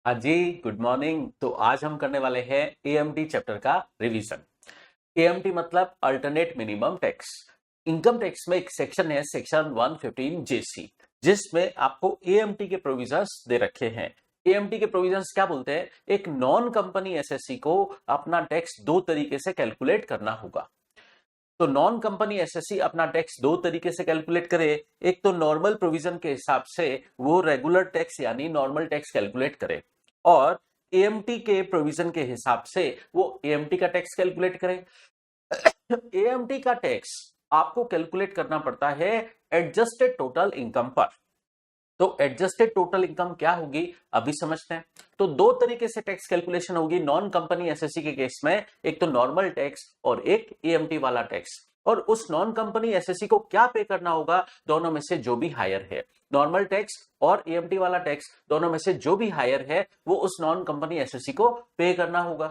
हाँ जी, good morning. तो आज हम करने वाले हैं एएमटी चैप्टर का रिवीजन। एएमटी मतलब alternate minimum tax. Income tax में एक सेक्शन है, सेक्शन 115 जेसी, जिसमें आपको एएमटी के प्रोविजंस दे रखे हैं। एएमटी के प्रोविजंस क्या बोलते हैं? एक नॉन कंपनी एसएससी को अपना टैक्स दो तरीके से कैलकुलेट करना होगा। तो नॉन कंपनी एसएससी अपना टैक्स दो तरीके से कैलकुलेट करे। एक तो नॉर्मल प्रोविजन के हिसाब से वो रेगुलर टैक्स यानी नॉर्मल टैक्स कैलकुलेट करे, और एएमटी के प्रोविजन के हिसाब से वो एएमटी का टैक्स कैलकुलेट करे। एएमटी का टैक्स आपको कैलकुलेट करना पड़ता है एडजस्टेड टोटल इनकम पर। तो एडजस्टेड टोटल इनकम क्या होगी अभी समझते हैं। तो दो तरीके से टैक्स कैलकुलेशन होगी नॉन कंपनी एसएससी के केस में, एक तो नॉर्मल टैक्स और एक एएमटी वाला टैक्स। और उस नॉन कंपनी एसएससी को क्या पे करना होगा? दोनों में से जो भी हायर है, नॉर्मल टैक्स और एएमटी वाला टैक्स, दोनों में से जो भी हायर है वो उस नॉन कंपनी एसएससी को पे करना होगा।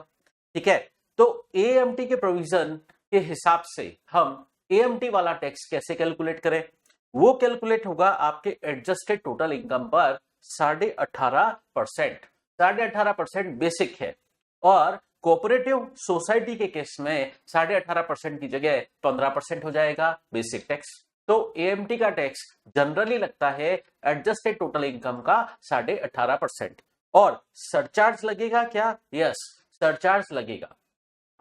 ठीक है, तो एएमटी के प्रोविजन के हिसाब से हम एएमटी वाला टैक्स कैसे कैलकुलेट करें? वो कैलकुलेट होगा आपके एडजस्टेड टोटल इनकम पर 18.5%। 18.5% बेसिक है, और कोऑपरेटिव सोसाइटी के केस में 18.5% की जगह 15% हो जाएगा बेसिक टैक्स। तो एएमटी का टैक्स जनरली लगता है एडजस्टेड टोटल इनकम का 18.5%। और सरचार्ज लगेगा क्या? यस, सरचार्ज लगेगा।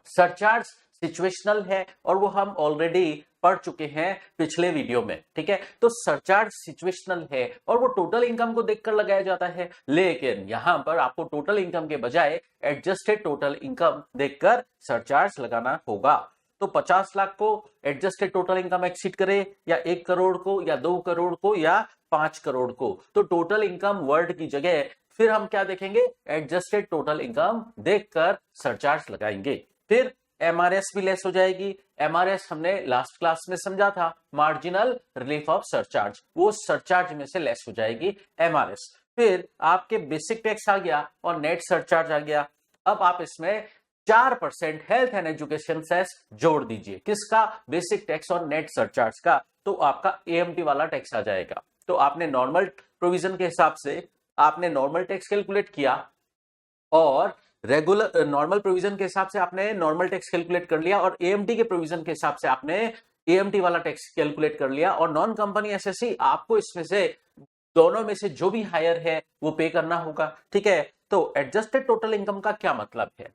सरचार्ज सिचुएशनल है और वो हम ऑलरेडी पढ़ चुके हैं पिछले वीडियो में। ठीक है, तो सरचार्ज सिचुएशनल है और वो टोटल इनकम को देखकर लगाया जाता है, लेकिन यहां पर आपको टोटल इनकम के बजाय एडजस्टेड टोटल इनकम देखकर सरचार्ज लगाना होगा। तो 50 लाख को एडजस्टेड टोटल इनकम एक्सीड करे, या 1 करोड़ को, या 2 करोड़ को, या 5 करोड़ को, तो टोटल इनकम वर्ड की जगह फिर हम क्या देखेंगे? एडजस्टेड टोटल इनकम देखकर सरचार्ज लगाएंगे। फिर एमआरएस भी लेस हो जाएगी। एमआरएस हमने लास्ट क्लास में समझा था, मार्जिनल रिलीफ ऑफ सरचार्ज, वो सरचार्ज में से लेस हो जाएगी एमआरएस। फिर आपके बेसिक टैक्स आ गया और नेट सरचार्ज आ गया। अब आप इसमें 4% हेल्थ एंड एजुकेशन सेस जोड़ दीजिए। किसका? बेसिक टैक्स और नेट सरचार्ज का। तो आपका एएमटी वाला टैक्स आ जाएगा। तो आपने नॉर्मल प्रोविजन के हिसाब से आपने नॉर्मल टैक्स कैलकुलेट किया, और रेगुलर नॉर्मल प्रोविजन के हिसाब से आपने नॉर्मल टैक्स कैलकुलेट कर लिया, और एएमटी के प्रोविजन के हिसाब से आपने एएमटी वाला टैक्स कैलकुलेट कर लिया। और नॉन कंपनी एसएससी आपको इसमें से दोनों में से जो भी हायर है वो पे करना होगा। ठीक है, तो एडजस्टेड टोटल इनकम का क्या मतलब है?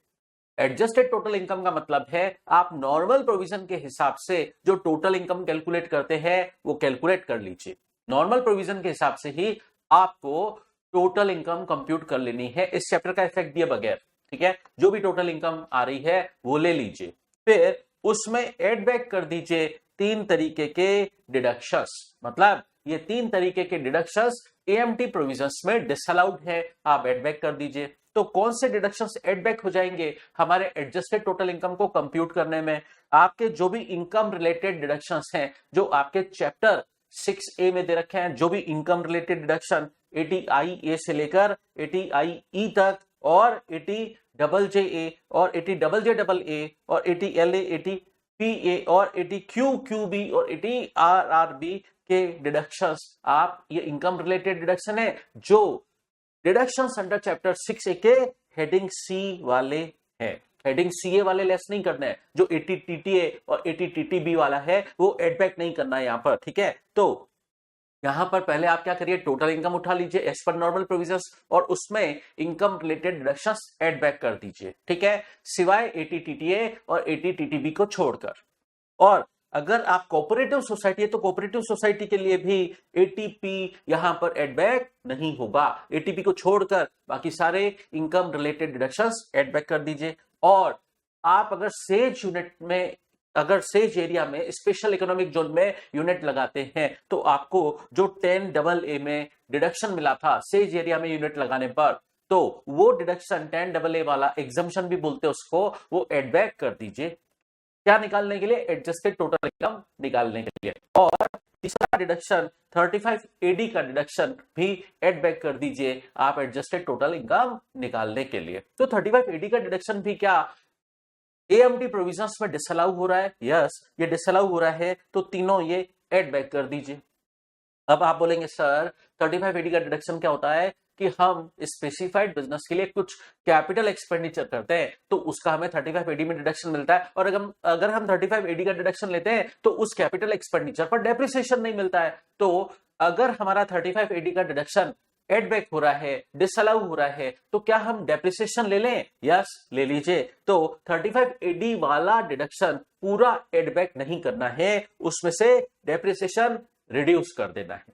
एडजस्टेड टोटल इनकम का मतलब है आप नॉर्मल प्रोविजन के हिसाब से जो टोटल इनकम कैलकुलेट करते हैं वो कैलकुलेट कर लीजिए। नॉर्मल प्रोविजन के हिसाब से ही आपको टोटल इनकम कंप्यूट कर लेनी है, इस चैप्टर का इफेक्ट दिए बगैर। ठीक है, जो भी टोटल इनकम आ रही है वो ले लीजिए, फिर उसमें एड बैक कर दीजिए 3 तरीके के डिडक्शंस। मतलब ये 3 तरीके के डिडक्शंस एएमटी प्रोविजंस में डिसअलाउड है, आप एड बैक कर दीजिए। तो कौन से डिडक्शंस एड बैक हो जाएंगे हमारे एडजस्टेड टोटल इनकम को कंप्यूट करने में? आपके जो भी इनकम रिलेटेड डिडक्शंस हैं, जो आपके चैप्टर 6A में दे रखे हैं, जो भी इनकम रिलेटेड डिडक्शन 80IA से लेकर 80IE तक, और 80JJA और 80JJAA और 80LA, 80PA और 80QQB और 80RRB के डिडक्शंस, आप ये इनकम रिलेटेड डिडक्शन है जो डिडक्शंस अंडर चैप्टर 6A के हेडिंग सी वाले हैं। हेडिंग सीए वाले लेस नहीं करना है, जो 80TTA और 80TTB वाला है वो एड बैक नहीं करना है यहां पर। ठीक है, तो यहां पर पहले आप क्या करिए, टोटल इनकम उठा लीजिए एज पर नॉर्मल प्रोविजंस, और उसमें income related deductions add back कर दीजिए। ठीक है, सिवाय 80TTA और 80TTB को छोड़कर। और अगर आप कोऑपरेटिव सोसाइटी है तो कोऑपरेटिव सोसाइटी के लिए भी एटीपी यहां पर एड बैक नहीं होगा। एटीपी को छोड़कर बाकी सारे income related deductions add back कर दीजिए। और आप अगर सेज यूनिट में, अगर सेज एरिया में स्पेशल इकोनॉमिक जोन में यूनिट लगाते हैं तो आपको जो 10AA में डिडक्शन मिला था सेज एरिया में यूनिट लगाने पर, तो वो डिडक्शन 10AA वाला एग्जम्पशन भी बोलते हैं उसको, वो एड बैक कर दीजिए। क्या निकालने के लिए? एडजस्टेड टोटल इनकम निकालने के लिए। और तीसरा डिडक्शन 35AD का डिडक्शन भी एड बैक कर दीजिए आप एडजस्टेड टोटल इनकम निकालने के लिए। तो 35AD का डिडक्शन भी क्या एएमटी प्रोविजंस में डिसअलाउ हो रहा है? यस, ये डिसअलाउ हो रहा है, तो तीनों ये एड बैक कर दीजिए। अब आप बोलेंगे सर 35AD का डिडक्शन क्या होता है? कि हम स्पेसिफाइड बिजनेस के लिए कुछ कैपिटल एक्सपेंडिचर करते हैं तो उसका हमें 3580 में डिडक्शन मिलता है, और अगर हम 3580 का डिडक्शन लेते हैं तो उस कैपिटल एक्सपेंडिचर पर डेप्रिसिएशन नहीं मिलता है। तो अगर हमारा 3580 का डिडक्शन एड बैक हो रहा है, डिसअलाउ हो रहा है, तो क्या हम डेप्रिसिएशन ले लें? यस, ले लीजिए। तो 3580 वाला डिडक्शन पूरा एड बैक नहीं करना है, उसमें से डेप्रिसिएशन रिड्यूस कर देना है।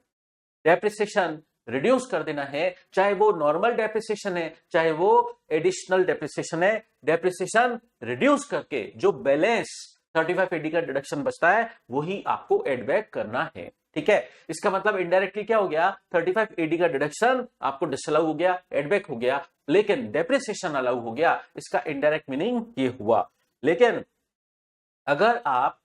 डेप्रिसिएशन रिड्यूस कर देना है, चाहे वो नॉर्मल डेप्रिसिएशन है, चाहे वो एडिशनल डेप्रिसिएशन है। डेप्रिसिएशन रिड्यूस करके जो बैलेंस 3580 का डिडक्शन बचता है वही आपको एड बैक करना है। ठीक है, इसका मतलब इनडायरेक्टली क्या हो गया, 3580 का डिडक्शन आपको डिसअलाउ हो गया, एड बैक हो गया, लेकिन डेप्रिसिएशन अलाउ हो गया। इसका इनडायरेक्ट मीनिंग ये हुआ। लेकिन अगर आप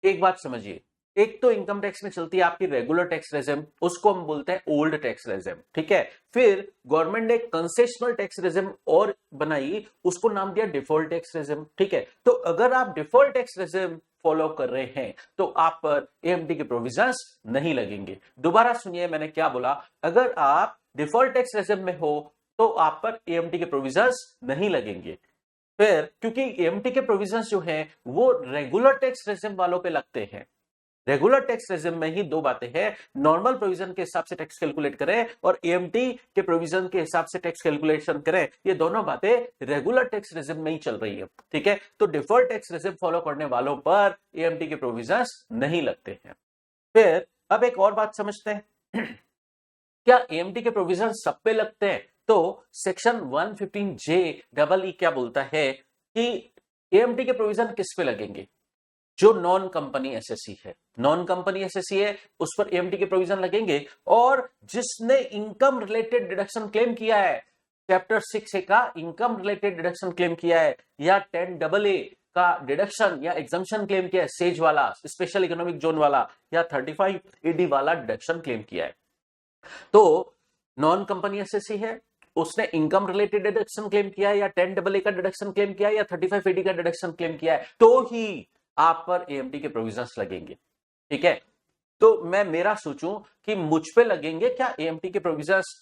एक बात समझिए, एक तो इनकम टैक्स में चलती है आपकी रेगुलर टैक्स रेजिम, उसको हम बोलते हैं ओल्ड टैक्स रेजिम। ठीक है, फिर गवर्नमेंट ने कंसेशनल टैक्स रेजिम और बनाई, उसको नाम दिया डिफॉल्ट टैक्स रेजिम। ठीक है, तो अगर आप डिफॉल्ट टैक्स रेजिम फॉलो कर रहे हैं तो आप पर एएमटी के प्रोविजंस नहीं लगेंगे। दोबारा सुनिए मैंने क्या बोला, अगर आप डिफॉल्ट टैक्स रेजिम में हो तो आप पर एएमटी के प्रोविजंस नहीं लगेंगे। फिर क्योंकि एएमटी के प्रोविजंस जो हैं वो रेगुलर टैक्स रेजिम वालों पे लगते हैं। रेगुलर टैक्स रेजिम में ही दो बातें हैं, नॉर्मल प्रोविजन के हिसाब से टैक्स कैलकुलेट करें और एएमटी के प्रोविजन के हिसाब से टैक्स कैलकुलेशन करें। ये दोनों बातें रेगुलर टैक्स रेजिम में ही चल रही है। ठीक है, तो डिफॉल्ट टैक्स रेजिम फॉलो करने वालों पर एएमटी के प्रोविजंस नहीं लगते हैं। फिर अब एक और बात समझते हैं क्या एएमटी के प्रोविजन सब पे लगते हैं? तो सेक्शन 115J क्या बोलता है कि एएमटी के प्रोविजन किस पे लगेंगे? जो नॉन कंपनी एसएससी है, नॉन कंपनी एसएससी है उस पर एएमटी के प्रोविजन लगेंगे, और जिसने इनकम रिलेटेड डिडक्शन क्लेम किया है, चैप्टर 6A का इनकम रिलेटेड डिडक्शन क्लेम किया है, या 10AA का डिडक्शन या एग्जम्पशन क्लेम किया है, सेज वाला, स्पेशल इकोनॉमिक जोन वाला, या 35AD वाला डिडक्शन क्लेम किया है, तो नॉन कंपनी एसएससी है, उसने इनकम रिलेटेड डिडक्शन क्लेम किया है, या 10AA का डिडक्शन क्लेम किया है, या 35AD का डिडक्शन क्लेम किया है, तो ही आप पर एएमटी के प्रोविजंस लगेंगे। ठीक है, तो मैं मेरा सोचूं कि मुझ पे लगेंगे क्या एएमटी के प्रोविजंस?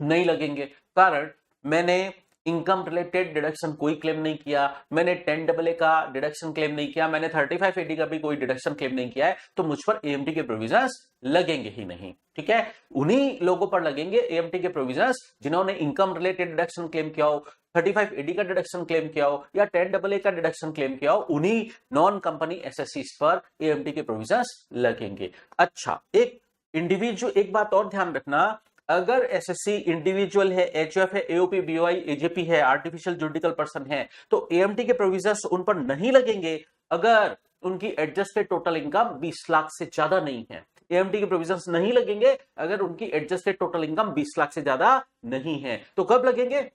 नहीं लगेंगे, कारण मैंने इनकम रिलेटेड डिडक्शन कोई क्लेम नहीं किया, मैंने 10AA का डिडक्शन क्लेम नहीं किया, मैंने 35AD का भी कोई डिडक्शन क्लेम नहीं किया है, तो मुझ पर एएमटी के प्रोविजंस लगेंगे ही नहीं। ठीक है, उन्हीं लोगों पर लगेंगे एएमटी के प्रोविजंस जिन्होंने इनकम रिलेटेड डिडक्शन क्लेम किया हो, 35AD का डिडक्शन क्लेम किया हो, या 10AA का डिडक्शन क्लेम किया हो, उन्हीं नॉन कंपनी एसएससीज पर एएमटी के प्रोविजंस लगेंगे। अच्छा, एक बात और ध्यान रखना, अगर एसएससी इंडिविजुअल है, एचयूएफ है, एओपी, बीओआई, एजेपी है, आर्टिफिशियल जुरिडिकल पर्सन है, तो एएमटी के प्रोविजंस उन पर नहीं लगेंगे अगर उनकी एडजस्टेड टोटल इनकम 20 लाख से ज्यादा नहीं है। एएमटी के प्रोविजंस नहीं लगेंगे अगर उनकी एडजस्टेड टोटल इनकम 20 लाख से ज्यादा नहीं है। तो कब लगेंगे?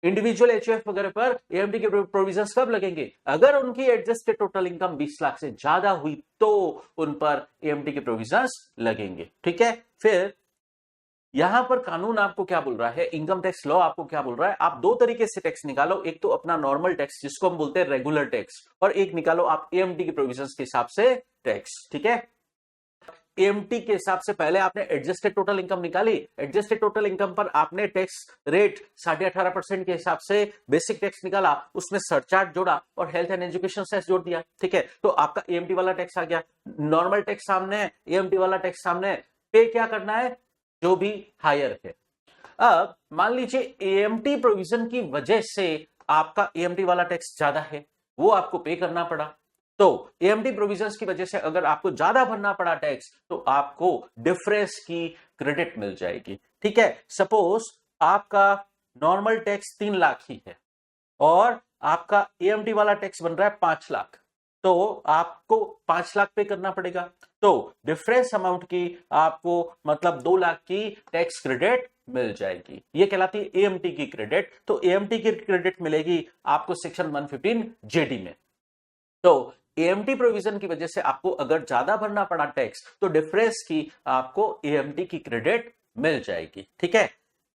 इंडिविजुअल एचयूएफ वगैरह पर एएमटी के प्रोविजंस कब लगेंगे? अगर उनकी एडजस्टेड टोटल इनकम 20 लाख से ज्यादा हुई तो उन पर एएमटी के प्रोविजंस लगेंगे। ठीक है, फिर यहां पर कानून आपको क्या बोल रहा है, इनकम टैक्स लॉ आपको क्या बोल रहा है, आप दो तरीके से टैक्स निकालो, एक तो अपना नॉर्मल टैक्स जिसको हम बोलते हैं रेगुलर टैक्स, और एक निकालो आप एएमटी के प्रोविजंस के हिसाब से टैक्स। ठीक है, एएमटी के हिसाब से पहले आपने एडजस्टेड टोटल इनकम निकाली, एडजस्टेड टोटल इनकम पर आपने टैक्स रेट 18.5% के हिसाब से बेसिक टैक्स निकाला, उसमें सरचार्ज जोड़ा और हेल्थ एंड एजुकेशन सेस जोड़ दिया। ठीक है, तो आपका एएमटी वाला टैक्स आ गया, नॉर्मल टैक्स सामने है, एएमटी वाला टैक्स सामने है, पे क्या करना है? जो भी हायर है। अब मान लीजिए एएमटी प्रोविजन की वजह से आपका एएमटी वाला टैक्स ज्यादा है, वो आपको पे करना पड़ा, तो एएमटी प्रोविजंस की वजह से अगर आपको ज्यादा भरना पड़ा टैक्स तो आपको डिफरेंस की क्रेडिट मिल जाएगी। ठीक है, सपोज आपका नॉर्मल टैक्स 3 लाख ही है और आपका एएमटी वाला टैक्स बन रहा है 5 लाख, तो आपको 5 लाख पे करना पड़ेगा, तो डिफरेंस अमाउंट की आपको मतलब 2 लाख की टैक्स क्रेडिट मिल जाएगी। ये कहलाती है एएमटी की क्रेडिट। तो एएमटी की क्रेडिट मिलेगी आपको सेक्शन 115JD में। तो एएमटी प्रोविजन की वजह से आपको अगर ज्यादा भरना पड़ा टैक्स तो डिफरेंस की आपको एएमटी की क्रेडिट मिल जाएगी। ठीक है,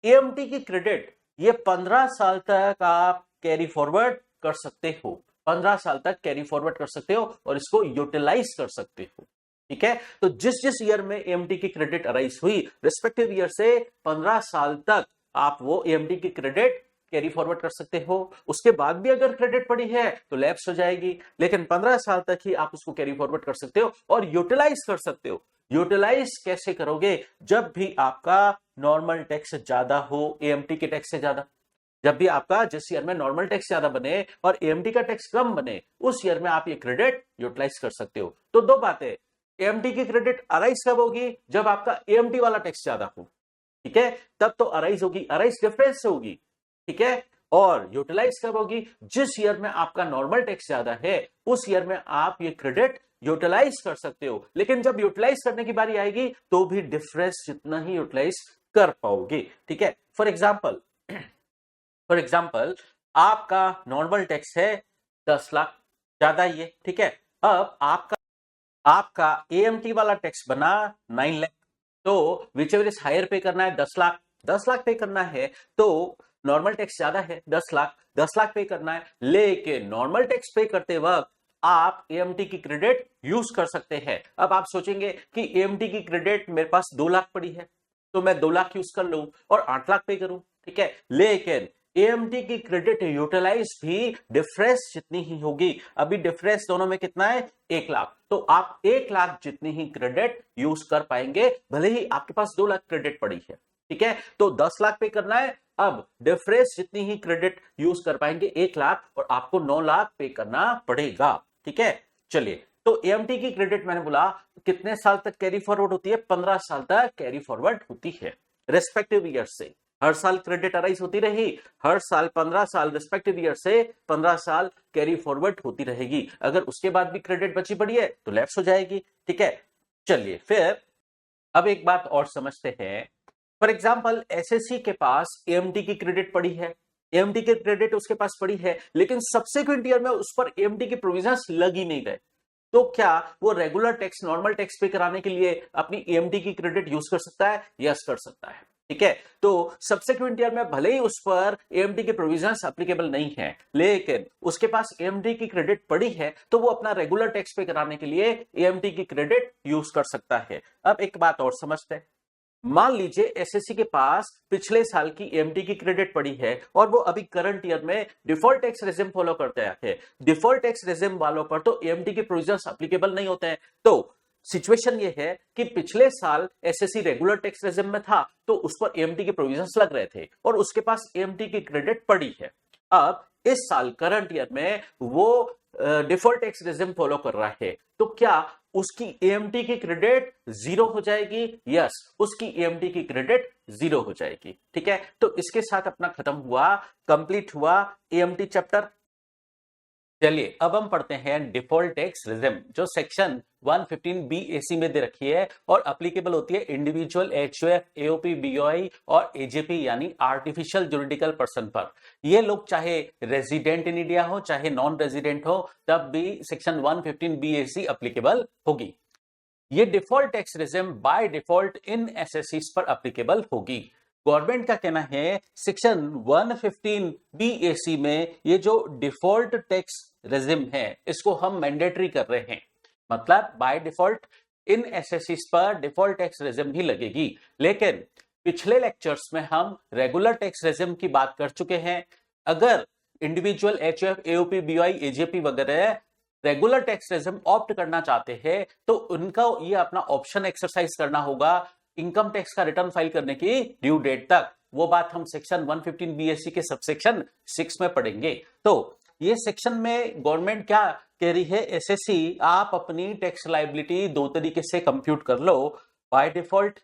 एएमटी की क्रेडिट ये 15 साल तक आप कैरी फॉरवर्ड कर सकते हो, 15 साल तक कैरी फॉरवर्ड कर सकते हो और इसको यूटिलाइज कर सकते हो। ठीक है। तो जिस जिस ईयर में एएमटी की क्रेडिट अराइज हुई, रिस्पेक्टिव ईयर से 15 साल तक आप वो एएमटी की क्रेडिट कैरी फॉरवर्ड कर सकते हो। उसके बाद भी अगर क्रेडिट पड़ी है तो लैप्स हो जाएगी, लेकिन 15 साल तक ही आप उसको कैरी फॉरवर्ड कर सकते हो और यूटिलाइज कर सकते हो। यूटिलाइज कैसे करोगे? जब भी आपका नॉर्मल टैक्स ज्यादा हो एएमटी के टैक्स से ज्यादा। जब भी आपका जिस ईयर में नॉर्मल टैक्स ज्यादा बने और एएमटी का टैक्स कम बने, उस ईयर में आप ये क्रेडिट यूटिलाइज कर सकते हो। तो दो बातें, एएमटी की क्रेडिट अराइज कब होगी? जब आपका एएमटी वाला टैक्स ज्यादा हो, ठीक है, तब तो अराइज होगी, अराइज डिफरेंस से होगी, ठीक है। और यूटिलाइज कब होगी? जिस ईयर में आपका नॉर्मल टैक्स ज्यादा है, उस ईयर में आप ये क्रेडिट यूटिलाइज कर सकते हो। लेकिन जब यूटिलाइज करने की बारी आएगी तो भी डिफरेंस जितना ही यूटिलाइज कर पाओगे, ठीक है। फॉर एग्जाम्पल आपका नॉर्मल टैक्स है 10 लाख, ज्यादा ही है, ठीक है। अब आपका एएमटी वाला टैक्स बना 9 लाख, तो विच एवर इज हायर पे करना है 10 लाख, 10 लाख पे करना है, तो नॉर्मल टैक्स ज्यादा है 10 लाख, 10 लाख पे करना है। लेकिन नॉर्मल टैक्स पे करते वक्त आप एएमटी की क्रेडिट यूज कर सकते हैं। अब आप सोचेंगे कि एएमटी की क्रेडिट मेरे पास 2 लाख पड़ी है, तो मैं 2 लाख यूज कर लूं और 8 लाख पे करूं, ठीक है। लेकिन एएमटी की क्रेडिट यूटिलाइज भी डिफरेंस जितनी ही होगी। अभी डिफरेंस दोनों में कितना है? 1 लाख। तो आप 1 लाख जितनी ही क्रेडिट यूज कर पाएंगे, भले ही आपके पास 2 लाख क्रेडिट पड़ी है, ठीक है। तो 10 लाख पे करना है, अब डिफरेंस जितनी ही क्रेडिट यूज कर पाएंगे 1 लाख, और आपको 9 लाख पे करना पड़ेगा, ठीक है। चलिए, तो एएमटी की क्रेडिट मैंने बोला कितने साल तक कैरी फॉरवर्ड होती है? 15 साल तक कैरी फॉरवर्ड होती है रेस्पेक्टिव ईयर से। हर साल क्रेडिट अराइज होती रही, हर साल 15 साल रिस्पेक्टिव ईयर से 15 साल कैरी फॉरवर्ड होती रहेगी। अगर उसके बाद भी क्रेडिट बची पड़ी है तो लैप्स हो जाएगी, ठीक है। चलिए, फिर अब एक बात और समझते हैं। फॉर एग्जाम्पल एसएससी के पास एएमटी की क्रेडिट पड़ी है, एएमटी की क्रेडिट उसके पास पड़ी है, लेकिन सबसेक्वेंट ईयर में उस पर एएमटी की प्रोविजंस लग ही नहीं रहे, तो क्या वो रेगुलर टैक्स नॉर्मल टैक्स पे कराने के लिए अपनी एएमटी की क्रेडिट यूज कर सकता है? यस, कर सकता है, ठीक है। तो सब्सिक्वेंट ईयर में भले ही उस पर एएमटी के प्रोविजंस एप्लीकेबल नहीं है, लेकिन उसके पास एएमटी की क्रेडिट पड़ी है, तो वो अपना रेगुलर टैक्स पे कराने के लिए एएमटी की क्रेडिट यूज कर सकता है। अब एक बात और समझते हैं। मान लीजिए एसएससी के पास पिछले साल की एएमटी की क्रेडिट पड़ी है और वो अभी करंट ईयर में डिफॉल्ट टैक्स रेजिम फॉलो करते हैं। डिफॉल्ट टैक्स रेजिम वालों पर तो एएमटी के प्रोविजंस एप्लीकेबल नहीं होते हैं। तो सिचुएशन ये है कि पिछले साल एसएससी रेगुलर टैक्स रेजिम में था, तो उस पर एएमटी के प्रोविजंस लग रहे थे और उसके पास एएमटी की क्रेडिट पड़ी है। अब इस साल करंट ईयर में वो डिफॉल्ट टैक्स रेजिम फॉलो कर रहा है, तो क्या उसकी एएमटी की क्रेडिट जीरो हो जाएगी? यस, उसकी एएमटी की क्रेडिट जीरो हो जाएगी, ठीक है। तो इसके साथ अपना खत्म हुआ, कंप्लीट हुआ एएमटी चैप्टर। चलिए, अब हम पढ़ते हैं डिफॉल्ट टैक्स रेजिम, जो सेक्शन 115BAC में दे रखी है और एप्लीकेबल होती है इंडिविजुअल, एचयूएफ, एओपी, बीओआई और एजेपी यानी आर्टिफिशियल जुरिडिकल पर्सन पर। ये लोग चाहे रेजिडेंट इन इंडिया हो चाहे नॉन रेजिडेंट हो, तब भी सेक्शन 115BAC एप्लीकेबल होगी। ये default tax regime by default in assessees पर एप्लीकेबल होगी। गवर्नमेंट का कहना है सेक्शन 115BAC में ये जो डिफॉल्ट टैक्स रेजिम है इसको हम मैंडेटरी कर रहे हैं, मतलब बाय डिफॉल्ट इन एसएससीज पर डिफॉल्ट टैक्स रेजिम ही लगेगी। लेकिन पिछले लेक्चर्स में हम रेगुलर टैक्स रेजिम की बात कर चुके हैं। अगर individual, HUF, AOP, BOI, AJP वगैरह रेगुलर टैक्स रेजिम ऑप्ट करना चाहते हैं तो उनका ये अपना ऑप्शन एक्सरसाइज करना होगा इनकम टैक्स का रिटर्न फाइल करने की ड्यू डेट तक। वो बात हम सेक्शन 115BAC के सबसेक्शन 6 में पढ़ेंगे। तो ये सेक्शन में गवर्नमेंट क्या कह रही है? एसएससी आप अपनी टैक्स लायबिलिटी दो तरीके से कंप्यूट कर लो। बाय डिफॉल्ट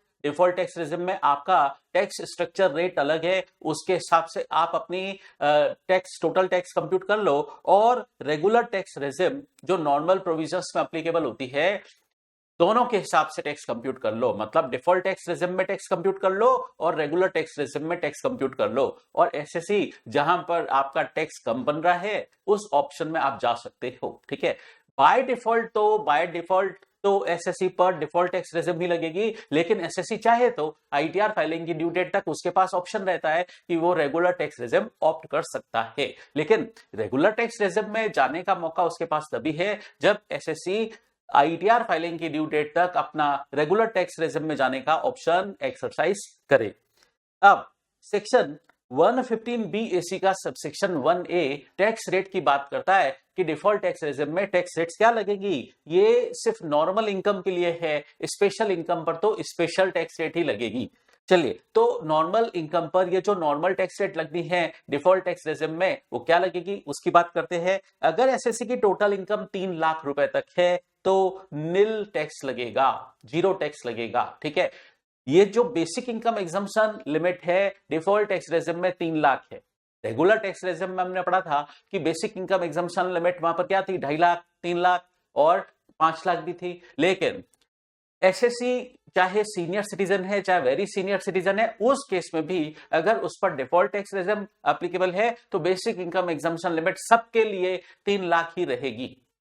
टैक्स रेजिम में आपका टैक्स स्ट्रक्चर रेट अलग है, उसके हिसाब से आप अपनी टोटल टैक्स कंप्यूट कर लो। और रेगुलर टैक्स रेजिम जो नॉर्मल प्रोविजंस में एप्लीकेबल होती है, दोनों के हिसाब से टैक्स कंप्यूट कर लो। मतलब डिफॉल्ट टैक्स रेजिम में टैक्स कंप्यूट कर लो और रेगुलर टैक्स रेजिम में टैक्स कंप्यूट कर लो। और एसएससी जहां पर आपका टैक्स कम बन रहा है उस ऑप्शन में आप जा सकते हो, ठीक है। बाय डिफॉल्ट तो एसएससी पर डिफॉल्ट टैक्स रेजिम ही लगेगी, लेकिन एसएससी चाहे तो आईटीआर फाइलिंग की ड्यू डेट तक उसके पास ऑप्शन रहता है कि वो रेगुलर टैक्स रेजिम ऑप्ट कर सकता है। लेकिन रेगुलर टैक्स रेजिम में जाने का मौका उसके पास तभी है जब एसएससी आईटीआर फाइलिंग की ड्यू डेट तक अपना रेगुलर टैक्स रेजिम में जाने का ऑप्शन एक्सरसाइज करें। अब सेक्शन 115B(AC) का सबसेक्शन 1A टैक्स रेट की बात करता है कि डिफॉल्ट टैक्स रेजिम में टैक्स रेट्स क्या लगेगी। ये सिर्फ नॉर्मल इनकम के लिए है, स्पेशल इनकम पर तो स्पेशल टैक्स रेट ही लगेगी। चलिए, तो नॉर्मल इनकम पर ये जो नॉर्मल टैक्स रेट लगनी है डिफॉल्ट टैक्स रेजिम में, वो क्या लगेगी उसकी बात करते हैं। अगर एसएससी की टोटल इनकम 3 लाख रुपए तक है तो नील टैक्स लगेगा, जीरो टैक्स लगेगा। ठीक है, ये जो बेसिक इनकम एग्जम्पशन लिमिट है डिफॉल्ट टैक्स रेजिम में 3 लाख है। रेगुलर टैक्स रेजिम में हमने पढ़ा था कि बेसिक इनकम एग्जम्पशन लिमिट वहां पर क्या थी, 2.5 लाख, 3 लाख और 5 लाख भी थी। लेकिन एसएससी चाहे सीनियर सिटीजन है चाहे वेरी सीनियर सिटीजन है, उस केस में भी अगर उस पर डिफॉल्ट टैक्स रेजिम एप्लीकेबल है तो बेसिक इनकम एग्जम्पशन लिमिट सबके लिए 3 लाख ही रहेगी।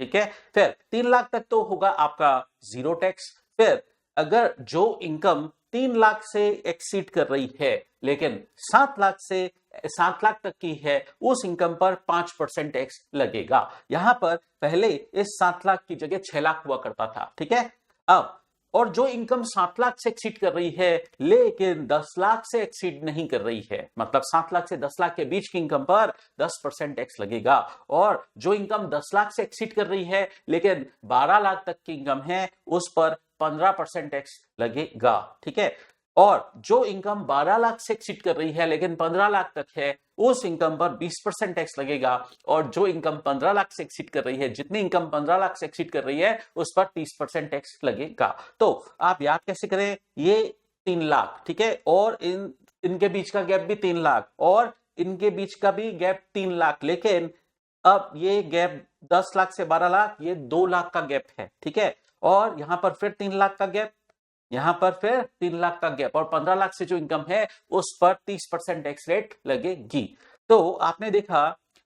ठीक है, फिर 3 लाख तक तो होगा आपका जीरो टैक्स। फिर अगर जो इनकम 3 लाख से एक्सीड कर रही है लेकिन 7 लाख तक की है, उस इनकम पर 5% टैक्स लगेगा। यहां पर पहले इस 7 लाख की जगह 6 लाख हुआ करता था। ठीक है, अब और जो इनकम 7 लाख से एक्सीड कर रही है लेकिन 10 लाख से एक्सीड नहीं कर रही है, मतलब 7 लाख से 10 लाख के बीच की इनकम पर 10% टैक्स लगेगा। और जो इनकम 10 लाख से एक्सीड कर रही है लेकिन 12 लाख तक की इनकम है, उस पर 15% टैक्स लगेगा। ठीक है, और जो इनकम 12 लाख से एक्सीड कर रही है लेकिन 15 लाख तक है, उस इनकम पर 20% टैक्स लगेगा। और जो इनकम 15 लाख से एक्सीड कर रही है, जितनी इनकम 15 लाख से एक्सीड कर रही है, उस पर 30% टैक्स लगेगा। तो आप याद कैसे करें, ये 3 लाख, ठीक है, और इनके बीच का गैप भी 3 लाख और इनके बीच का भी गैप 3 लाख, लेकिन अब ये गैप 10 लाख से 12 लाख, ये 2 लाख का गैप है। ठीक है, और यहां पर फिर 3 लाख का गैप, यहां पर फिर 3 लाख का गैप, और 15 लाख से जो इनकम है उस पर 30% टैक्स रेट लगेगी। तो आपने देखा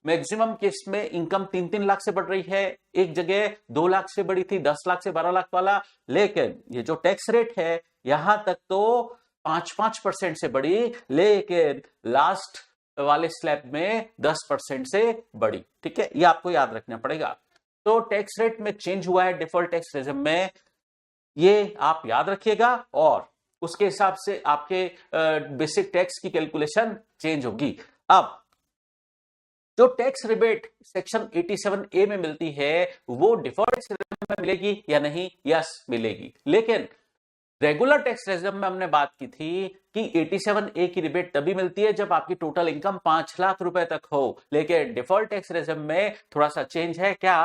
मैक्सिमम केस में इनकम 3-3 लाख से बढ़ रही है, एक जगह 2 लाख से बढ़ी थी 10 लाख से 12 लाख वाला, लेकिन ये जो टैक्स रेट है यहां तक तो 5-5% से बढ़ी, लेकिन लास्ट वाले स्लैब में 10% से बढ़ी। ठीक है, ये आपको याद रखना पड़ेगा। तो टैक्स रेट में चेंज हुआ है डिफॉल्ट टैक्स रेजिम में, ये आप याद रखिएगा, और उसके हिसाब से आपके बेसिक टैक्स की कैलकुलेशन चेंज होगी। अब जो टैक्स रिबेट सेक्शन 87A में मिलती है वो डिफॉल्ट टैक्स रेजिम में मिलेगी या नहीं? यस, मिलेगी। लेकिन रेगुलर टैक्स रेजिम में हमने बात की थी कि 87A की रिबेट तभी मिलती है जब आपकी टोटल इनकम 5 लाख रुपए तक हो। लेकिन डिफॉल्ट टैक्स रेजिम में थोड़ा सा चेंज है। क्या?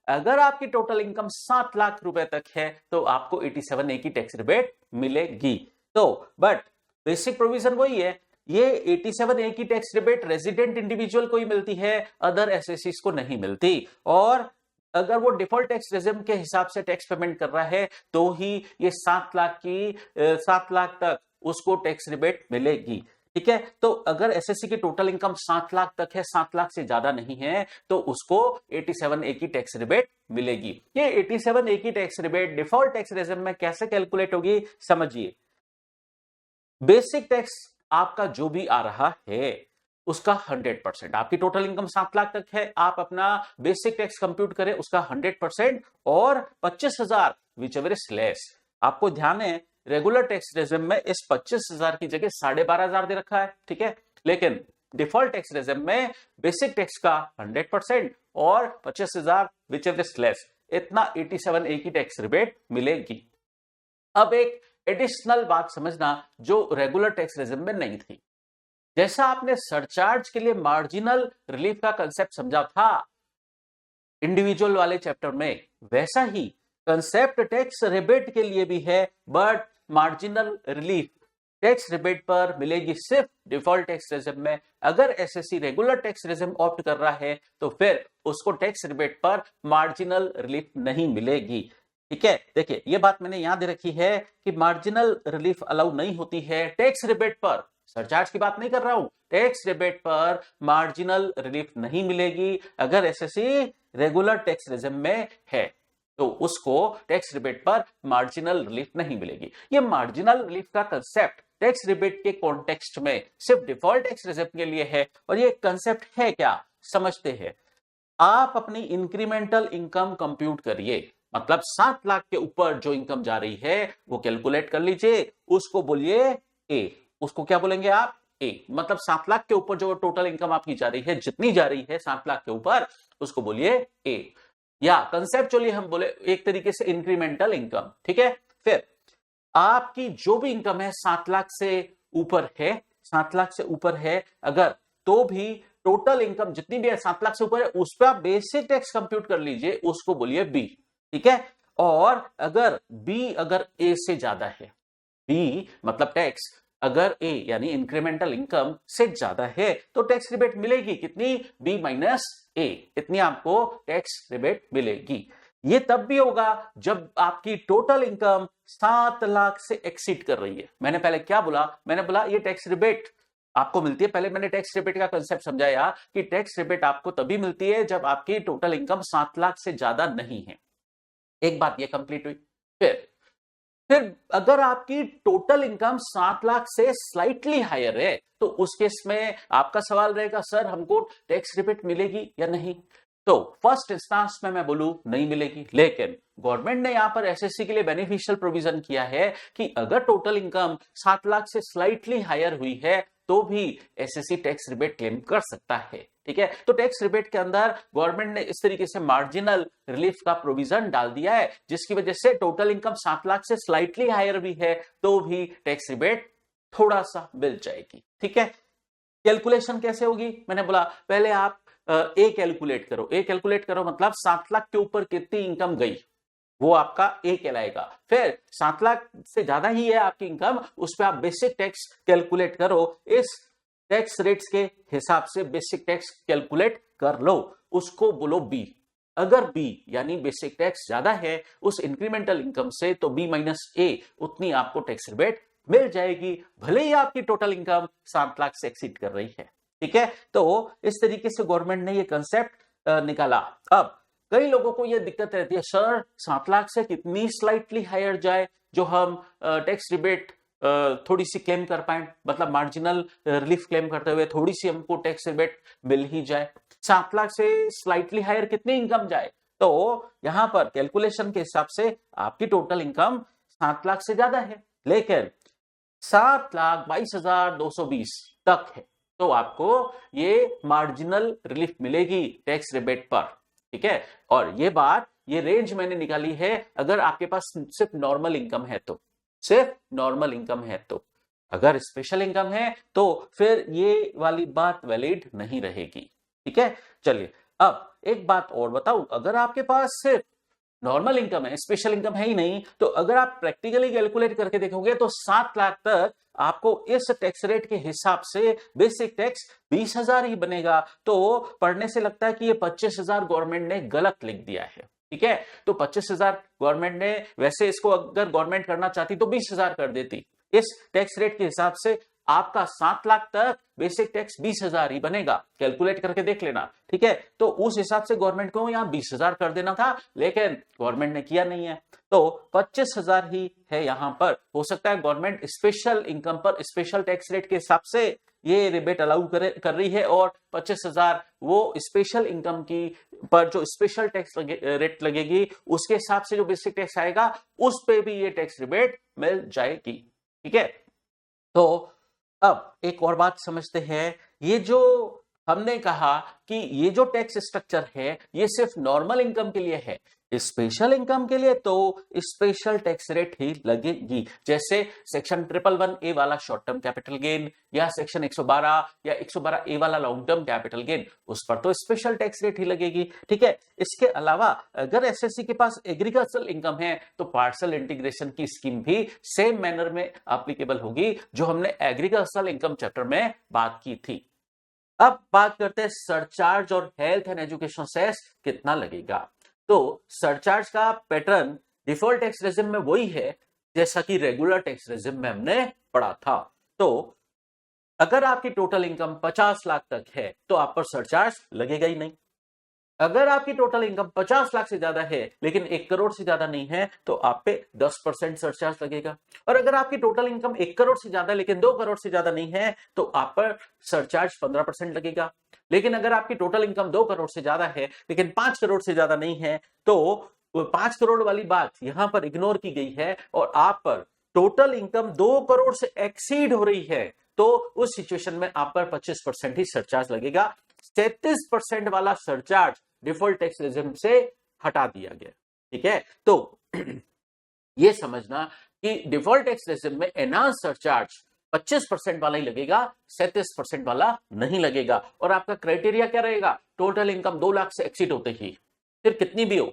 अगर आपकी टोटल इनकम 7 लाख रुपए तक है तो आपको 87A की टैक्स रिबेट मिलेगी। तो बट बेसिक प्रोविजन वही है, ये 87A की टैक्स रिबेट रेजिडेंट इंडिविजुअल को ही मिलती है, अदर एसएससीज को नहीं मिलती। और अगर वो डिफॉल्ट टैक्स रेजिम के हिसाब से टैक्स पेमेंट कर रहा है तो ही ये 7 लाख तक उसको टैक्स रिबेट मिलेगी। ठीक है, तो अगर एसएससी की टोटल इनकम 7 लाख तक है, 7 लाख से ज्यादा नहीं है, तो उसको 87A की टैक्स रिबेट मिलेगी। ये 87A की tax rebate default tax regime में कैसे कैलकुलेट होगी समझिए। बेसिक टैक्स आपका जो भी आ रहा है उसका 100%, आपकी टोटल इनकम 7 लाख तक है, आप अपना बेसिक टैक्स कंप्यूट करें उसका 100% और 25,000 विच एवर इज लेस। आपको ध्यान है रेगुलर टैक्स रेजिम में इस 25,000 की जगह 12,500 दे रखा है। ठीक है, लेकिन डिफॉल्ट टैक्स रेजिम में बेसिक टैक्स का 100% और 25,000 विच एवर इज लेस, इतना 87A की टैक्स रिबेट मिलेगी। अब एक एडिशनल बात समझना जो रेगुलर टैक्स रेजिम में नहीं थी। जैसा आपने सरचार्ज के लिए मार्जिनल रिलीफ का कंसेप्ट समझा था इंडिविजुअल वाले चैप्टर में, वैसा ही कंसेप्ट टैक्स रिबेट के लिए भी है, but marginal relief tax rebate पर मिलेगी सिर्फ डिफॉल्ट टैक्स रेजिम में। अगर SSC regular tax regime opt कर रहा है तो फिर उसको टैक्स रिबेट पर मार्जिनल रिलीफ नहीं मिलेगी। ठीक है, देखिए ये बात मैंने यहां दे रखी है कि मार्जिनल रिलीफ अलाउ नहीं होती है टैक्स रिबेट पर। सरचार्ज की बात नहीं कर रहा हूं, टैक्स रिबेट पर मार्जिनल रिलीफ नहीं मिलेगी। अगर एसएससी रेगुलर टैक्स रेजिम में है तो उसको टैक्स रिबेट पर मार्जिनल रिलीफ नहीं मिलेगी। ये मार्जिनल रिलीफ का कंसेप्ट टैक्स रिबेट के कॉन्टेक्स्ट में सिर्फ डिफॉल्ट टैक्स रेजिम के लिए है। और ये कंसेप्ट है क्या, समझते हैं। आप अपनी इंक्रीमेंटल इनकम कंप्यूट करिए, मतलब 7 लाख के ऊपर जो इनकम जा रही है वो कैलकुलेट कर लीजिए, उसको बोलिए ए। उसको क्या बोलेंगे आप? ए। मतलब 7 लाख के ऊपर जो टोटल इनकम आपकी जा रही है, जितनी जा रही है 7 लाख के ऊपर, उसको बोलिए ए। या कंसेप्चुअली हम बोले एक तरीके से इंक्रीमेंटल इनकम। ठीक है, फिर आपकी जो भी इनकम है 7 लाख से ऊपर है, 7 लाख से ऊपर है अगर, तो भी टोटल इनकम जितनी भी है 7 लाख से ऊपर है, उस पर आप बेसिक टैक्स कंप्यूट कर लीजिए, उसको बोलिए बी। ठीक है, और अगर बी अगर ए से ज्यादा है, बी मतलब टैक्स अगर ए यानी इंक्रीमेंटल इनकम से ज्यादा है तो टैक्स रिबेट मिलेगी कितनी? बी माइनस ए, इतनी आपको टैक्स रिबेट मिलेगी। ये तब भी होगा जब आपकी टोटल इनकम 7 लाख से एक्सीड कर रही है। मैंने पहले क्या बोला? मैंने बोला ये टैक्स रिबेट आपको मिलती है। पहले मैंने टैक्स रिबेट का कंसेप्ट समझाया कि टैक्स रिबेट आपको तभी मिलती है जब आपकी टोटल इनकम 7 लाख से ज्यादा नहीं है। एक बात ये कंप्लीट हुई। फिर अगर आपकी टोटल इनकम 7 लाख से स्लाइटली हायर है तो उस केस में आपका सवाल रहेगा, सर हमको टैक्स रिबेट मिलेगी या नहीं? तो फर्स्ट इंस्टांस में मैं बोलूं नहीं मिलेगी, लेकिन गवर्नमेंट ने यहां पर एसएससी के लिए बेनिफिशियल प्रोविजन किया है कि अगर टोटल इनकम 7 लाख से स्लाइटली हायर हुई है तो भी एसएससी टैक्स रिबेट क्लेम कर सकता है। ठीक है, तो टैक्स रिबेट के अंदर गवर्नमेंट ने इस तरीके से मार्जिनल रिलीफ का प्रोविजन डाल दिया है, जिसकी वजह से टोटल इनकम 7 लाख से स्लाइटली हायर भी है तो भी टैक्स रिबेट थोड़ा सा मिल जाएगी। ठीक है, कैलकुलेशन कैसे होगी? मैंने बोला पहले आप ए कैलकुलेट करो। ए कैलकुलेट करो मतलब 7 लाख के ऊपर कितनी इनकम गई वो आपका ए कहलाएगा। फिर 7 लाख से ज्यादा ही है आपकी इनकम, उस पर आप बेसिक टैक्स कैलकुलेट करो। इस टैक्स रेट्स के हिसाब से बेसिक टैक्स कैलकुलेट कर लो, उसको बोलो बी। अगर बी यानी बेसिक टैक्स ज्यादा है उस इंक्रीमेंटल इनकम से तो बी माइनस ए उतनी आपको टैक्स रिबेट मिल जाएगी, भले ही आपकी टोटल इनकम 7 लाख से एक्सीड कर रही है। ठीक है, तो इस तरीके से गवर्नमेंट ने ये कंसेप्ट निकाला। अब कई लोगों को यह दिक्कत रहती है, सर 7 लाख से कितनी स्लाइटली हायर जाए जो हम टैक्स रिबेट थोड़ी सी क्लेम कर पाए, मतलब मार्जिनल रिलीफ क्लेम करते हुए थोड़ी सी हमको टैक्स रिबेट मिल ही जाए। 7 लाख से स्लाइटली हायर कितनी इनकम जाए? तो यहां पर कैलकुलेशन के हिसाब से आपकी टोटल इनकम 7 लाख से ज्यादा है, लेकिन 7,22,220 तक है तो आपको ये मार्जिनल रिलीफ मिलेगी टैक्स रिबेट पर। ठीक है, और ये रेंज मैंने निकाली है अगर आपके पास सिर्फ नॉर्मल इनकम है तो, सिर्फ नॉर्मल इनकम है तो। अगर स्पेशल इनकम है तो फिर ये वाली बात वैलिड नहीं रहेगी। ठीक है, चलिए अब एक बात और बताऊं, अगर आपके पास सिर्फ नॉर्मल इनकम है, स्पेशल इनकम है ही नहीं, तो अगर आप प्रैक्टिकली कैलकुलेट करके देखोगे तो 7 लाख तक आपको इस टैक्स रेट के हिसाब से बेसिक टैक्स 20,000 ही बनेगा। तो पढ़ने से लगता है कि ये 25,000 गवर्नमेंट ने गलत लिख दिया है। ठीक है, तो 25,000 गवर्नमेंट ने, वैसे इसको अगर गवर्नमेंट करना चाहती तो 20,000 कर देती। इस टैक्स रेट के हिसाब से आपका 7 लाख तक बेसिक टैक्स 20,000 ही बनेगा, कैलकुलेट करके देख लेना। ठीक है, तो उस हिसाब से गवर्नमेंट को यहां 20,000 कर देना था, लेकिन गवर्नमेंट ने किया नहीं है तो 25,000 ही है यहां पर। हो सकता है गवर्नमेंट स्पेशल इनकम पर स्पेशल टैक्स रेट के हिसाब से ये रिबेट अलाउ कर रही है और 25,000 वो स्पेशल इनकम की पर जो स्पेशल टैक्स रेट लगेगी उसके हिसाब से जो बेसिक टैक्स आएगा उस पे भी ये टैक्स रिबेट मिल जाएगी। ठीक है, तो अब एक और बात समझते हैं, ये जो हमने कहा कि ये जो टैक्स स्ट्रक्चर है ये सिर्फ नॉर्मल इनकम के लिए है, स्पेशल इनकम के लिए तो स्पेशल टैक्स रेट ही लगेगी। जैसे सेक्शन 111A वाला शॉर्ट टर्म कैपिटल गेन या सेक्शन 112 या 112A वाला लॉन्ग टर्म कैपिटल गेन, उस पर तो स्पेशल टैक्स रेट ही लगेगी। ठीक है, इसके अलावा अगर एसएससी के पास एग्रीकल्चरल इनकम है तो पार्शियल इंटीग्रेशन की स्कीम भी सेम मैनर में एप्लीकेबल होगी जो हमने एग्रीकल्चरल इनकम चैप्टर में बात की थी। अब बात करते हैं सरचार्ज और हेल्थ एंड एजुकेशन सेस कितना लगेगा। तो सरचार्ज का पैटर्न डिफॉल्ट टैक्स रेजिम में वही है जैसा कि रेगुलर टैक्स रेजिम में हमने पढ़ा था। तो अगर आपकी टोटल इनकम 50 लाख तक है तो आप पर सरचार्ज लगेगा ही नहीं। अगर आपकी टोटल इनकम 50 लाख से ज्यादा है लेकिन 1 करोड़ से ज्यादा नहीं है तो आप पे 10% सरचार्ज लगेगा। और अगर आपकी टोटल इनकम 1 करोड़ से ज्यादा लेकिन 2 करोड़ से ज्यादा नहीं है तो आप पर सरचार्ज 15% लगेगा। लेकिन अगर आपकी टोटल इनकम 2 करोड़ से ज्यादा है लेकिन 5 करोड़ से ज्यादा नहीं है तो वो 5 करोड़ वाली बात यहां पर इग्नोर की गई है और आप पर टोटल इनकम 2 करोड़ से एक्सीड हो रही है, तो उस सिचुएशन में आप पर 25% ही सरचार्ज लगेगा। 33% वाला सरचार्ज डिफॉल्ट टैक्स रेजिम से हटा दिया गया। ठीक है, तो ये समझना कि डिफॉल्ट टैक्स रेजिम में एनहांस सरचार्ज 25% वाला ही लगेगा, 37% वाला नहीं लगेगा। और आपका क्राइटेरिया क्या रहेगा? टोटल इनकम 2 लाख से एक्सीड होते ही, फिर कितनी भी हो,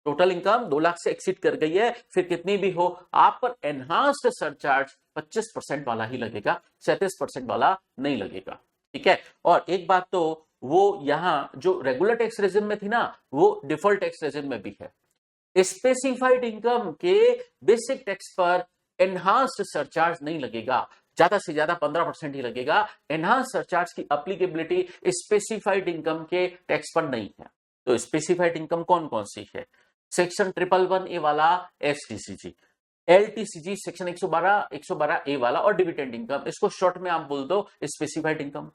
टोटल इनकम 2 लाख से एक्सीड कर गई है, फिर कितनी भी हो, आप पर एनहांस्ड सरचार्ज 25% वाला ही लगेगा, 37% वाला नहीं लगेगा। ठीक है, और एक बात तो वो यहां जो रेगुलर टैक्स रेजिम में थी ना, वो डिफॉल्ट टैक्स रेजिम में भी है। स्पेसिफाइड इनकम के बेसिक टैक्स पर एनहांस्ड सरचार्ज नहीं लगेगा, ज्यादा से ज्यादा 15% ही लगेगा। एनहांस सरचार्ज की एप्लीकेबिलिटी स्पेसिफाइड इनकम के टैक्स पर नहीं है। तो स्पेसिफाइड इनकम कौन कौन सी है? सेक्शन 111A वाला एसटीसीजी, एलटीसीजी सेक्शन 112A वाला और डिविडेंड इनकम, इसको शॉर्ट में आप बोल दो स्पेसिफाइड इनकम।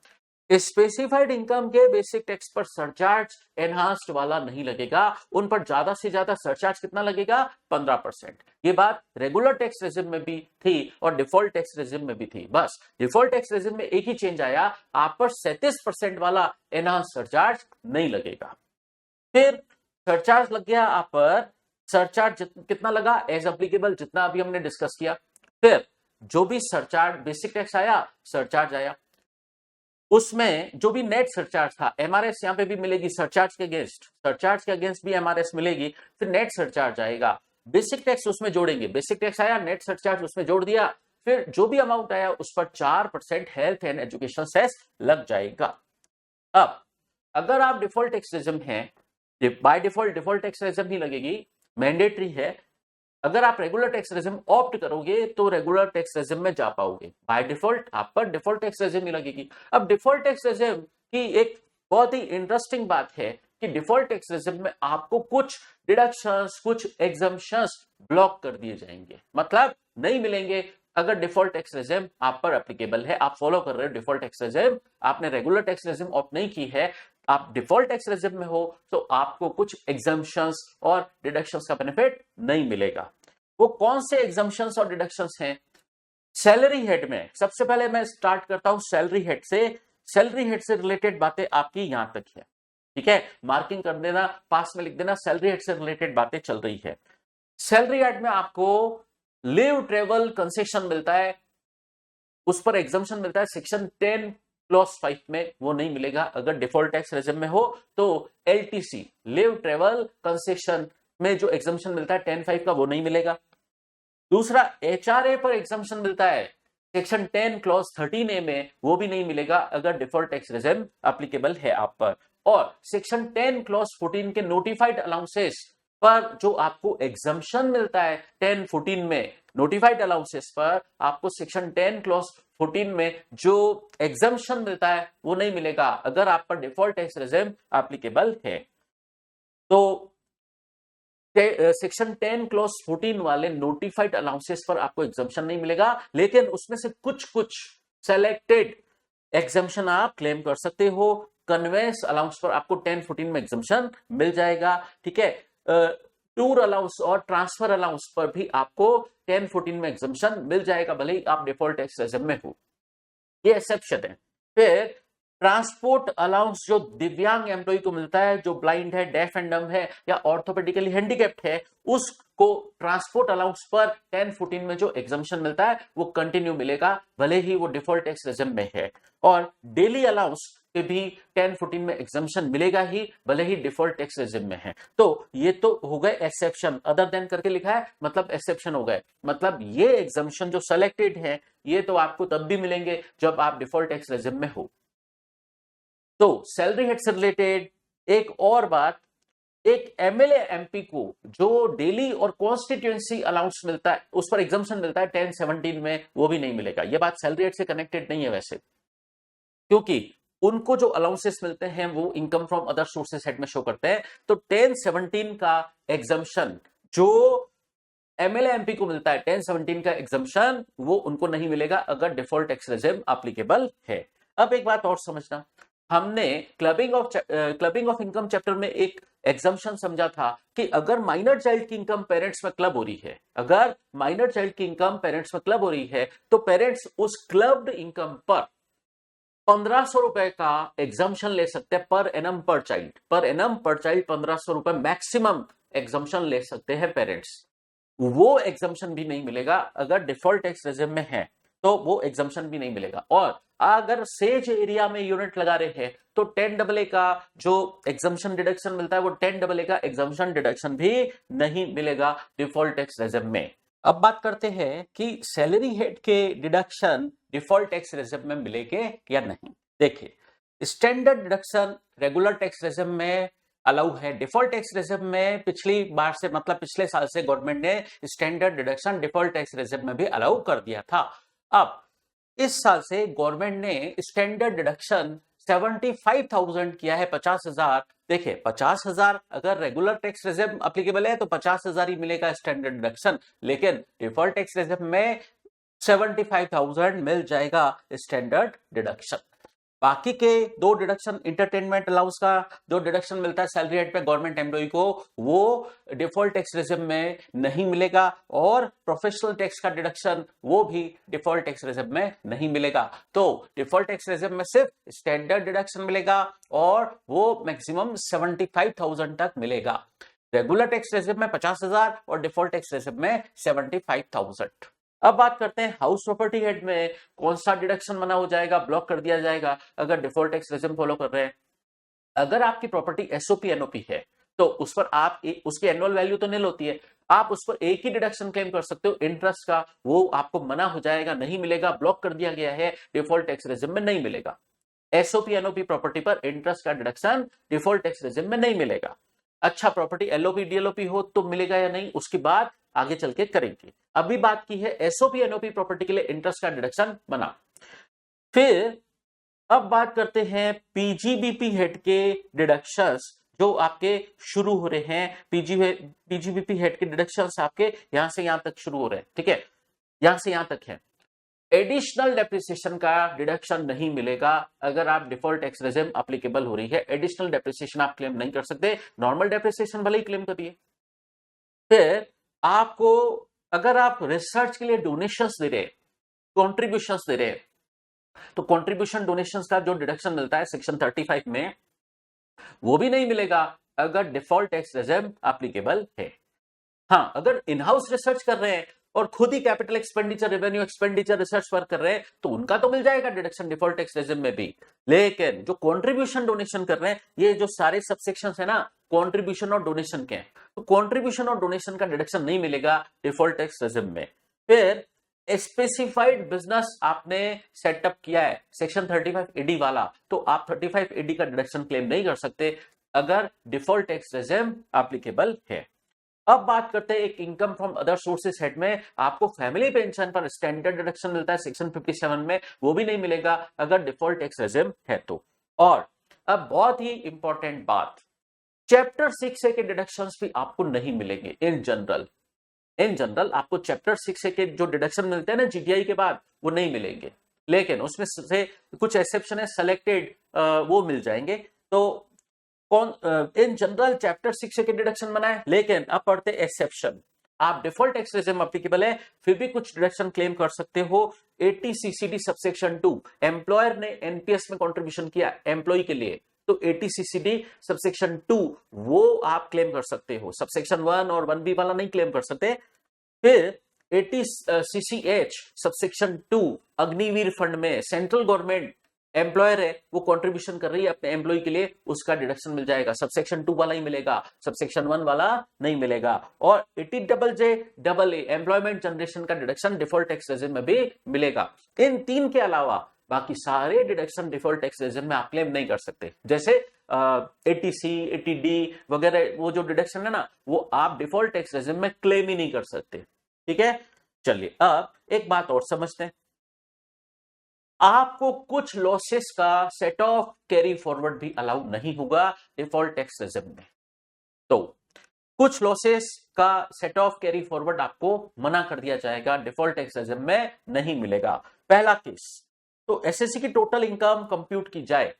स्पेसिफाइड इनकम के बेसिक टैक्स पर सरचार्ज एनहांस्ड वाला नहीं लगेगा, उन पर ज्यादा से ज्यादा सरचार्ज कितना लगेगा? 15%। ये बात रेगुलर टैक्स रेजिम में भी थी और डिफॉल्ट टैक्स रेजिम में भी थी। बस डिफॉल्ट टैक्स रेजिम में एक ही चेंज आया, आप पर 37% वाला एनहांस सरचार्ज नहीं लगेगा। फिर सरचार्ज लग गया आप पर, सरचार्ज कितना लगा? एज एप्लीकेबल, जितना अभी हमने डिस्कस किया। फिर जो भी सरचार्ज बेसिक टैक्स आया, सरचार्ज आया, उसमें जो भी नेट सरचार्ज था, एमआरएस यहां पे भी मिलेगी सरचार्ज के अगेंस्ट, सरचार्ज के अगेंस्ट भी एमआरएस मिलेगी, फिर नेट सरचार्ज आएगा, बेसिक टैक्स उसमें जोड़ेंगे, बेसिक टैक्स आया, नेट सरचार्ज उसमें जोड़ दिया, फिर जो भी अमाउंट आया उस पर 4% हेल्थ एंड एजुकेशन सेस लग जाएगा। अब अगर आप डिफॉल्ट टैक्स रेजिम हैं, by default default tax regime ही लगेगी, मैंडेटरी है। अगर आप रेगुलर टैक्स रेजिम ऑप्ट करोगे तो रेगुलर टैक्स रेजिम में जा पाओगे, बाय डिफॉल्ट आप पर डिफॉल्ट टैक्स रेजिम ही लगेगी। अब डिफॉल्ट टैक्स रेजिम की एक बहुत ही इंटरेस्टिंग बात है कि डिफॉल्ट टैक्स रेजिम में आपको कुछ डिडक्शंस, कुछ एग्जम्पशंस ब्लॉक कर दिए जाएंगे, मतलब नहीं मिलेंगे। अगर डिफॉल्ट टैक्स रेजिम आप पर एप्लीकेबल है, आप फॉलो कर रहे हो डिफॉल्ट टैक्स रेजिम, आपने रेगुलर टैक्स रेजिम ऑप्ट नहीं की है, आप डिफॉल्ट टैक्स रेजिम में हो, तो आपको कुछ एग्जम्पशंस और डिडक्शंस का बेनिफिट नहीं मिलेगा। वो कौन से एग्जम्पशंस और डिडक्शंस हैं? सैलरी हेड में सबसे पहले मैं स्टार्ट करता हूं सैलरी हेड से। सैलरी हेड से रिलेटेड बातें आपकी यहां तक है, ठीक है, मार्किंग कर देना, पास में लिख देना, सैलरी हेड से रिलेटेड बातें चल रही है। सैलरी हेड में आपको लीव ट्रेवल कंसेशन मिलता है, उस पर एग्जम्पशन मिलता है सेक्शन 10 क्लॉज 5 में, वो नहीं मिलेगा अगर डिफॉल्ट टैक्स रेजिम में हो। तो एलटीसी लीव ट्रेवल कंसेशन में जो एग्जम्पशन मिलता है 10(5) का, वो नहीं मिलेगा। दूसरा, एचआरए पर एग्जम्पशन मिलता है सेक्शन 10 क्लॉज 13A में, वो भी नहीं मिलेगा अगर डिफॉल्ट टैक्स रेजिम एप्लीकेबल है आप पर। और सेक्शन 10 क्लॉज 14 के नोटिफाइड अलाउंसेस पर जो आपको एग्जम्पशन मिलता है 10-14 में, नोटिफाइड अलाउंसेस पर आपको सेक्शन 10 क्लॉज 14 में जो एग्जम्पशन मिलता है वो नहीं मिलेगा अगर आप पर डिफॉल्ट टैक्स रेजिम एप्लीकेबल है। तो सेक्शन 10 क्लॉज 14 वाले नोटिफाइड अलाउंसेस पर आपको एग्जम्पशन नहीं मिलेगा, लेकिन उसमें से कुछ सेलेक्टेड एग्जम्पशन आप क्लेम कर सकते हो। कन्वेंस अलाउंस पर आपको 10-14 में एग्जम्पशन मिल जाएगा, ठीक है। टूर अलाउंस और ट्रांसफर अलाउंस पर भी आपको 10-14 में एग्जम्पशन मिल जाएगा, भले ही आप डिफॉल्ट टैक्स रेजिम में हो। ये एक्सेप्शन है। फिर ट्रांसपोर्ट अलाउंस जो दिव्यांग एम्प्लॉय को मिलता है, जो ब्लाइंड है, डेफ एंड डम है या ऑर्थोपेडिकली हैंडीकैप्ड है, उसको ट्रांसपोर्ट अलाउंस पर 10-14 में जो एग्जम्पशन मिलता है वो कंटिन्यू मिलेगा, भले ही वो डिफॉल्ट टैक्स रेजिम में है। और डेली अलाउंस पे भी 10-14 में एग्जम्पशन मिलेगा ही, भले ही डिफॉल्ट टैक्स रेजिम में है। तो ये तो हो गए एक्सेप्शन, अदर देन करके लिखा है मतलब एक्सेप्शन हो गए, मतलब ये एग्जम्पशन जो सेलेक्टेड है ये तो आपको तब भी मिलेंगे जब आप डिफॉल्ट टैक्स रेजिम में हो। तो सैलरी हेड से रिलेटेड एक और बात, एक एमएलए एमपी को जो डेली और कॉन्स्टिट्यूएंसी अलाउंस मिलता है उस पर एग्जम्पशन मिलता है 10-17 में, वो भी नहीं मिलेगा। ये बात सैलरी हेड से कनेक्टेड नहीं है वैसे, क्योंकि उनको जो अलाउंसेस मिलते हैं वो income from other sources head में शो करते हैं। तो 10-17 का एग्जम्पशन जो एमएलए एमपी को मिलता है, 10-17 का एग्जम्पशन वो उनको नहीं मिलेगा अगर डिफॉल्ट टैक्स रेजिम एप्लीकेबल है। अब एक बात और समझना, हमने क्लबिंग ऑफ इनकम चैप्टर में एक एग्जम्पशन समझा था कि अगर माइनर चाइल्ड की इनकम पेरेंट्स में क्लब हो रही है, अगर माइनर चाइल्ड की इनकम पेरेंट्स में क्लब हो रही है, तो पेरेंट्स उस क्लब्ड इनकम पर 1500 रुपए का एग्जम्पशन ले सकते हैं पर एनम पर चाइल्ड। पर एनम पर चाइल्ड 1500 रुपए मैक्सिमम एग्जम्पशन ले सकते हैं पेरेंट्स। वो एग्जम्पशन भी नहीं मिलेगा अगर डिफॉल्ट टैक्स रेजिम में है, तो वो एग्जम्पशन भी नहीं मिलेगा। और अगर सेज एरिया में यूनिट लगा रहे हैं तो 10AA का जो एग्जम्पशन डिडक्शन मिलता है वो 10AA का एग्जम्पशन डिडक्शन भी नहीं मिलेगा डिफॉल्ट टैक्स रेजिम में। अब बात करते हैं कि सैलरी हेड के डिडक्शन डिफॉल्ट टैक्स रेजिम में मिलेंगे या नहीं। देखिए, standard deduction regular tax regime में अलाउ है, डिफॉल्ट टैक्स रेजिम में पिछली बार से मतलब पिछले साल से गवर्नमेंट ने standard deduction default tax regime में भी अलाउ कर दिया था। अब इस साल से गवर्नमेंट ने स्टैंडर्ड डिडक्शन 75,000 किया है, 50,000। देखिए, 50,000 अगर रेगुलर टैक्स रेजिम अप्लीकेबल है तो 50,000 ही मिलेगा स्टैंडर्ड डिडक्शन, लेकिन डिफॉल्ट टैक्स रेजिम में 75,000 मिल जाएगा स्टैंडर्ड डिडक्शन। बाकी के दो डिडक्शन, इंटरटेनमेंट अलाउंस का जो डिडक्शन मिलता है सैलरी हेड पे गवर्नमेंट एम्प्लॉय को, वो डिफॉल्ट टैक्स रेजिम में नहीं मिलेगा, और प्रोफेशनल टैक्स का डिडक्शन वो भी डिफॉल्ट टैक्स रेजिम में नहीं मिलेगा। तो डिफॉल्ट टैक्स रेजिम में सिर्फ स्टैंडर्ड डिडक्शन मिलेगा और वो मैक्सिमम 75,000 तक मिलेगा। रेगुलर टैक्स रेजिम में 50,000 और डिफॉल्ट टैक्स रेजिम में 75,000। अब बात करते हैं हाउस प्रॉपर्टी हेड में कौन सा डिडक्शन मना हो जाएगा, ब्लॉक कर दिया जाएगा अगर डिफॉल्ट टैक्स रेजिम फॉलो कर रहे हैं। अगर आपकी प्रॉपर्टी एसओपी एनओपी है तो उस पर आप उसकी एनुअल वैल्यू तो नील होती है, आप उस पर एक ही डिडक्शन क्लेम कर सकते हो इंटरेस्ट का, वो आपको मना हो जाएगा, नहीं मिलेगा, ब्लॉक कर दिया गया है, डिफॉल्ट टैक्स रेजिम में नहीं मिलेगा। एसओपी एनओपी प्रॉपर्टी पर इंटरेस्ट का डिडक्शन डिफॉल्ट टैक्स रेजिम में नहीं मिलेगा। अच्छा, प्रॉपर्टी एलओपी डीएलओपी हो तो मिलेगा या नहीं, उसकी बात आगे चल के करेंगे। अभी बात की है एसओपी एनओपी प्रॉपर्टी के लिए इंटरेस्ट का डिडक्शन बना। फिर अब बात करते हैं पीजीबीपी हेड के डिडक्शंस जो आपके शुरू हो रहे हैं। पीजीबीपी हेड के डिडक्शंस आपके यहां से यहां तक शुरू हो रहे हैं, ठीक है, यहां से यहां तक है। एडिशनल डेप्रिसिएशन का डिडक्शन नहीं मिलेगा अगर आप डिफॉल्ट टैक्स रेजिम एप्लीकेबल हो रही है। एडिशनल डेप्रिसिएशन आप क्लेम नहीं कर सकते, नॉर्मल डेप्रिसिएशन भले ही क्लेम करिए। फिर आपको अगर आप रिसर्च के लिए डोनेशंस दे रहे, कॉन्ट्रीब्यूशंस दे रहे, तो कॉन्ट्रीब्यूशन डोनेशंस का जो डिडक्शन मिलता है सेक्शन 35 में, वो भी नहीं मिलेगा अगर डिफॉल्ट टैक्स रेजिम एप्लीकेबल है। हाँ, अगर इन हाउस रिसर्च कर रहे हैं और खुद ही capital expenditure, revenue expenditure research work कर रहे हैं तो उनका तो मिल जाएगा डिडक्शन डिफॉल्ट टैक्स रेजिम में भी। लेकिन जो कंट्रीब्यूशन डोनेशन कर रहे हैं, ये जो सारे सबसेक्शंस है ना कंट्रीब्यूशन और डोनेशन के, तो कंट्रीब्यूशन और डोनेशन का डिडक्शन नहीं मिलेगा डिफॉल्ट टैक्स रेजिम में। फिर स्पेसिफाइड बिजनेस आपने सेटअप किया है सेक्शन 35 एडी वाला, तो आप 35 एडी का डिडक्शन क्लेम नहीं कर सकते अगर डिफॉल्ट टैक्स रेजिम एप्लीकेबल है। अब बात करते हैं एक income from other sources head में, आपको फैमिली पेंशन पर स्टैंडर्ड डिडक्शन मिलता है सेक्शन 57 में, वो भी नहीं मिलेगा अगर डिफॉल्ट टैक्स रेजिम है तो। और अब बहुत ही इंपॉर्टेंट बात, चैप्टर 6A के डिडक्शंस भी आपको नहीं मिलेंगे इन जनरल आपको चैप्टर 6A के जो डिडक्शन मिलते हैं ना जीटीआई के बाद, वो नहीं मिलेंगे, लेकिन उसमें से कुछ एक्सेप्शन है, सेलेक्टेड वो मिल जाएंगे। तो कौन इन जनरल चैप्टर 6 के डिडक्शन मना है, लेकिन अब पढ़ते एक्सेप्शन। आप डिफॉल्ट टैक्स रेजिम एप्लीकेबल है फिर भी कुछ डिडक्शन क्लेम कर सकते हो। 80 सीसीडी सबसेक्शन 2, एम्प्लॉयर ने एनपीएस में कंट्रीब्यूशन किया एम्प्लॉय के लिए, तो 80 सीसीडी सबसेक्शन 2 वो आप क्लेम कर सकते हो, सबसेक्शन 1 और 1B वाला नहीं क्लेम कर सकते। फिर 80 सीसीएच सबसेक्शन 2 अग्निवीर फंड में सेंट्रल गवर्नमेंट एम्प्लॉयर है, वो कंट्रीब्यूशन कर रही है अपने एम्प्लॉय के लिए, उसका डिडक्शन मिल जाएगा, सबसेक्शन 2 वाला ही मिलेगा, सबसेक्शन 1 वाला नहीं मिलेगा। और 80JJAA एम्प्लॉयमेंट जनरेशन का डिडक्शन डिफॉल्ट टैक्स रेजिम में भी मिलेगा। इन तीन के अलावा बाकी सारे डिडक्शन डिफॉल्ट टैक्स रेजिम में आप क्लेम नहीं कर सकते। जैसे 80C 80D वगैरह वो जो डिडक्शन है ना, वो आप डिफॉल्ट टैक्स रेजिम में क्लेम ही नहीं कर सकते, ठीक है। चलिए अब एक बात और समझते हैं, आपको कुछ लॉसेस का सेट ऑफ कैरी फॉरवर्ड भी अलाउ नहीं होगा डिफॉल्ट टैक्स रेजिम में। तो कुछ लॉसेस का सेट ऑफ कैरी फॉरवर्ड आपको मना कर दिया जाएगा, डिफॉल्ट टैक्स रेजिम में नहीं मिलेगा। पहला केस, तो एसएससी की टोटल इनकम कंप्यूट की जाए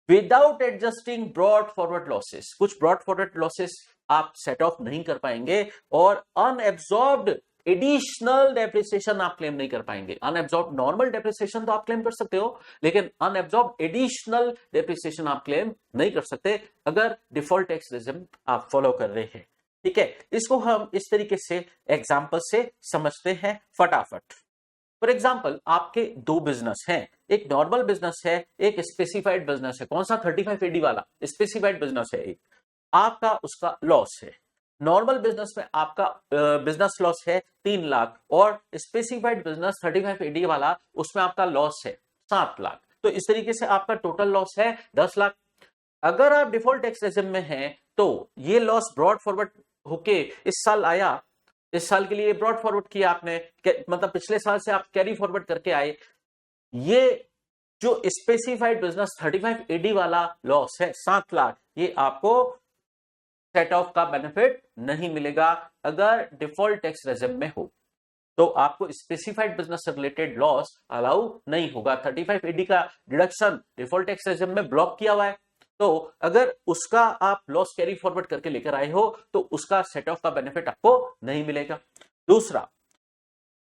without adjusting brought forward losses, कुछ ब्रॉड फॉरवर्ड लॉसेस आप सेट ऑफ नहीं कर पाएंगे और अनएब्सॉर्ब्ड एडिशनल डेप्रिसिएशन आप क्लेम नहीं कर पाएंगे। अनएब्सॉर्ब नॉर्मल डेप्रिसिएशन तो आप क्लेम कर सकते हो, लेकिन अनएब्सॉर्ब एडिशनल डेप्रिसिएशन आप क्लेम नहीं कर सकते अगर डिफॉल्ट टैक्स रेजिम आप फॉलो कर रहे हैं। ठीक है, इसको हम इस तरीके से एग्जांपल से समझते हैं फटाफट। फॉर एग्जाम्पल, आपके दो बिजनेस हैं, एक नॉर्मल बिजनेस है, एक स्पेसिफाइड बिजनेस है। कौन सा? 35 AD वाला स्पेसिफाइड बिजनेस है। एक आपका उसका लॉस है। नॉर्मल बिजनेस में आपका बिजनेस लॉस है 3 लाख और स्पेसिफाइड बिजनेस 35 AD वाला उसमें आपका लॉस है 7 लाख। तो इस तरीके से आपका टोटल लॉस है 10 लाख। अगर आप डिफॉल्ट टैक्स रेजिम में हैं तो ये लॉस ब्रॉड फॉरवर्ड होके इस साल आया, इस साल के लिए ब्रॉड फॉरवर्ड किया आपने, मतलब पिछले साल से आप कैरी फॉरवर्ड करके आए। ये जो स्पेसिफाइड बिजनेस 35 AD वाला लॉस है 7 लाख, ये आपको सेट ऑफ का बेनिफिट नहीं मिलेगा अगर डिफॉल्ट टैक्स रेजिम में हो। तो आपको स्पेसिफाइड बिजनेस से रिलेटेड लॉस अलाउ नहीं होगा। 35 AD का डिडक्शन डिफॉल्ट टैक्स रेजिम में ब्लॉक किया हुआ है, तो अगर उसका आप लॉस कैरी फॉरवर्ड करके लेकर आए हो तो उसका सेट ऑफ का बेनिफिट आपको नहीं मिलेगा। दूसरा,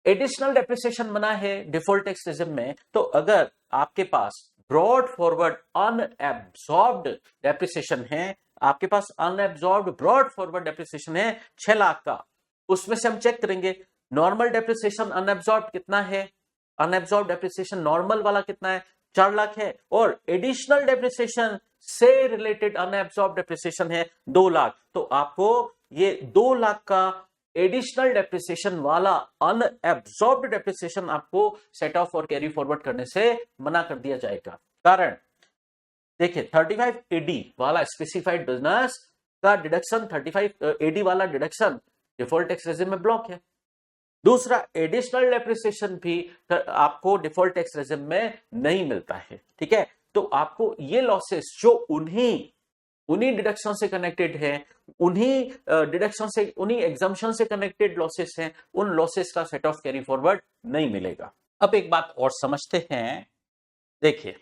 एडिशनल डेप्रिसिएशन मना है डिफॉल्ट टैक्स रेजिम में, तो अगर आपके पास ब्रॉड फॉरवर्ड अनएब्सॉर्ब्ड डेप्रिसिएशन है, आपके पास अनएब्सॉर्ब्ड ब्रॉड फॉरवर्ड डेप्रिसिएशन है 6 लाख का, उसमें से हम चेक करेंगे नॉर्मल डेप्रिसिएशन अनएब्सॉर्ब्ड कितना है, अनएब्सॉर्ब्ड डेप्रिसिएशन नॉर्मल वाला कितना है 4 लाख है, और एडिशनल डेप्रिसिएशन से रिलेटेड अनएब्सॉर्ब्ड डेप्रिसिएशन है 2 लाख। तो आपको ये 2 लाख का एडिशनल डेप्रिसिएशन वाला अनएब्सॉर्ब्ड डेप्रिसिएशन आपको सेट ऑफ और कैरी फॉरवर्ड करने से मना कर दिया जाएगा। कारण देखिए, 35 AD वाला स्पेसिफाइड बिजनेस का डिडक्शन, 35 AD वाला डिडक्शन डिफॉल्ट टैक्स रेजिम में ब्लॉक है। दूसरा, एडिशनल डेप्रिसिएशन भी आपको डिफॉल्ट टैक्स रेजिम में नहीं मिलता है। ठीक है, तो आपको ये लॉसेस जो उन्हीं डिडक्शन से कनेक्टेड है, उन्हीं डिडक्शन से, उन्हीं एग्जम्पशन से कनेक्टेड लॉसेस हैं, उन लॉसेस का सेट ऑफ कैरी फॉरवर्ड नहीं मिलेगा। अब एक बात और समझते हैं। देखिए,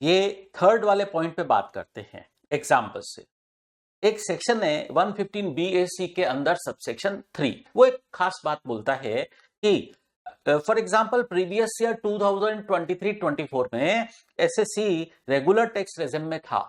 ये थर्ड वाले पॉइंट पे बात करते हैं एग्जाम्पल से। एक सेक्शन है 115 BAC के अंदर सबसेक्शन 3, वो एक खास बात बोलता है कि फॉर एग्जाम्पल प्रीवियस ईयर 2023-24 में SSC रेगुलर टैक्स रेजिम में था,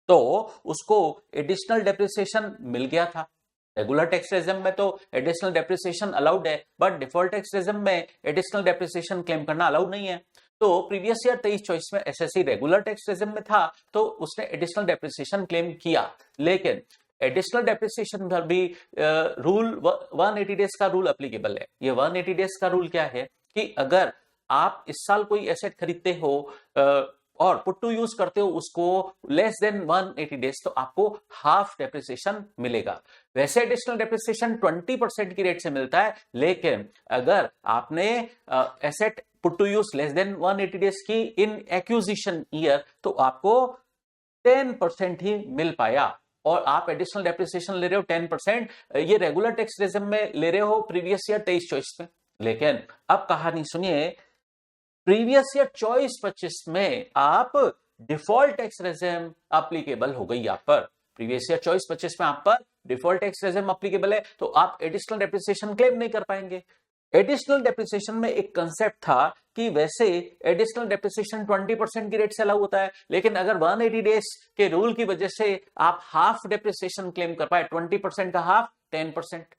तो उसको एडिशनल डेप्रिसिएशन मिल गया था। रेगुलर टैक्स रेजिम में तो एडिशनल डेप्रिसिएशन अलाउड है, बट डिफॉल्ट टैक्स रेजिम में एडिशनल डेप्रिसिएशन क्लेम करना अलाउड नहीं है। तो प्रीवियस ईयर 23-24 में SSC रेगुलर टैक्स रेजिम में था, तो उसने एडिशनल डेप्रिसिएशन क्लेम किया, लेकिन एडिशनल डेप्रिसिएशन पर भी रूल 180 डेज का रूल एप्लीकेबल है। ये 180 डेज का रूल क्या है कि अगर आप इस साल कोई एसेट खरीदते हो और पुट टू यूज करते हो उसको लेस देन 180 डेज, तो आपको हाफ डेप्रिसिएशन मिलेगा। वैसे एडिशनल डेप्रिसिएशन 20% की रेट से मिलता है, लेकिन अगर आपने asset put to use less than 180 days की इन एक्विजिशन ईयर, तो आपको 10% ही मिल पाया। और आप एडिशनल डेप्रिसिएशन ले रहे हो 10%, ये रेगुलर टैक्स रेजिम में ले रहे हो प्रीवियस ईयर 23-24 में। लेकिन अब कहानी सुनिए, प्रीवियस ईयर 24-25 में आप डिफॉल्ट टैक्स रेजिम एप्लीकेबल हो गई। आप पर प्रीवियस ईयर 24-25 में आप पर डिफॉल्ट टैक्स रेजिम एप्लीकेबल है, तो आप एडिशनल डेप्रिसिएशन क्लेम नहीं कर पाएंगे। एडिशनल डेप्रिसिएशन में एक कंसेप्ट था कि वैसे एडिशनल डेप्रिसिएशन 20% की रेट से अलाउ होता है, लेकिन अगर 180 डेज के रूल की वजह से आप हाफ डेप्रिसिएशन क्लेम कर पाए, 20% का हाफ 10%।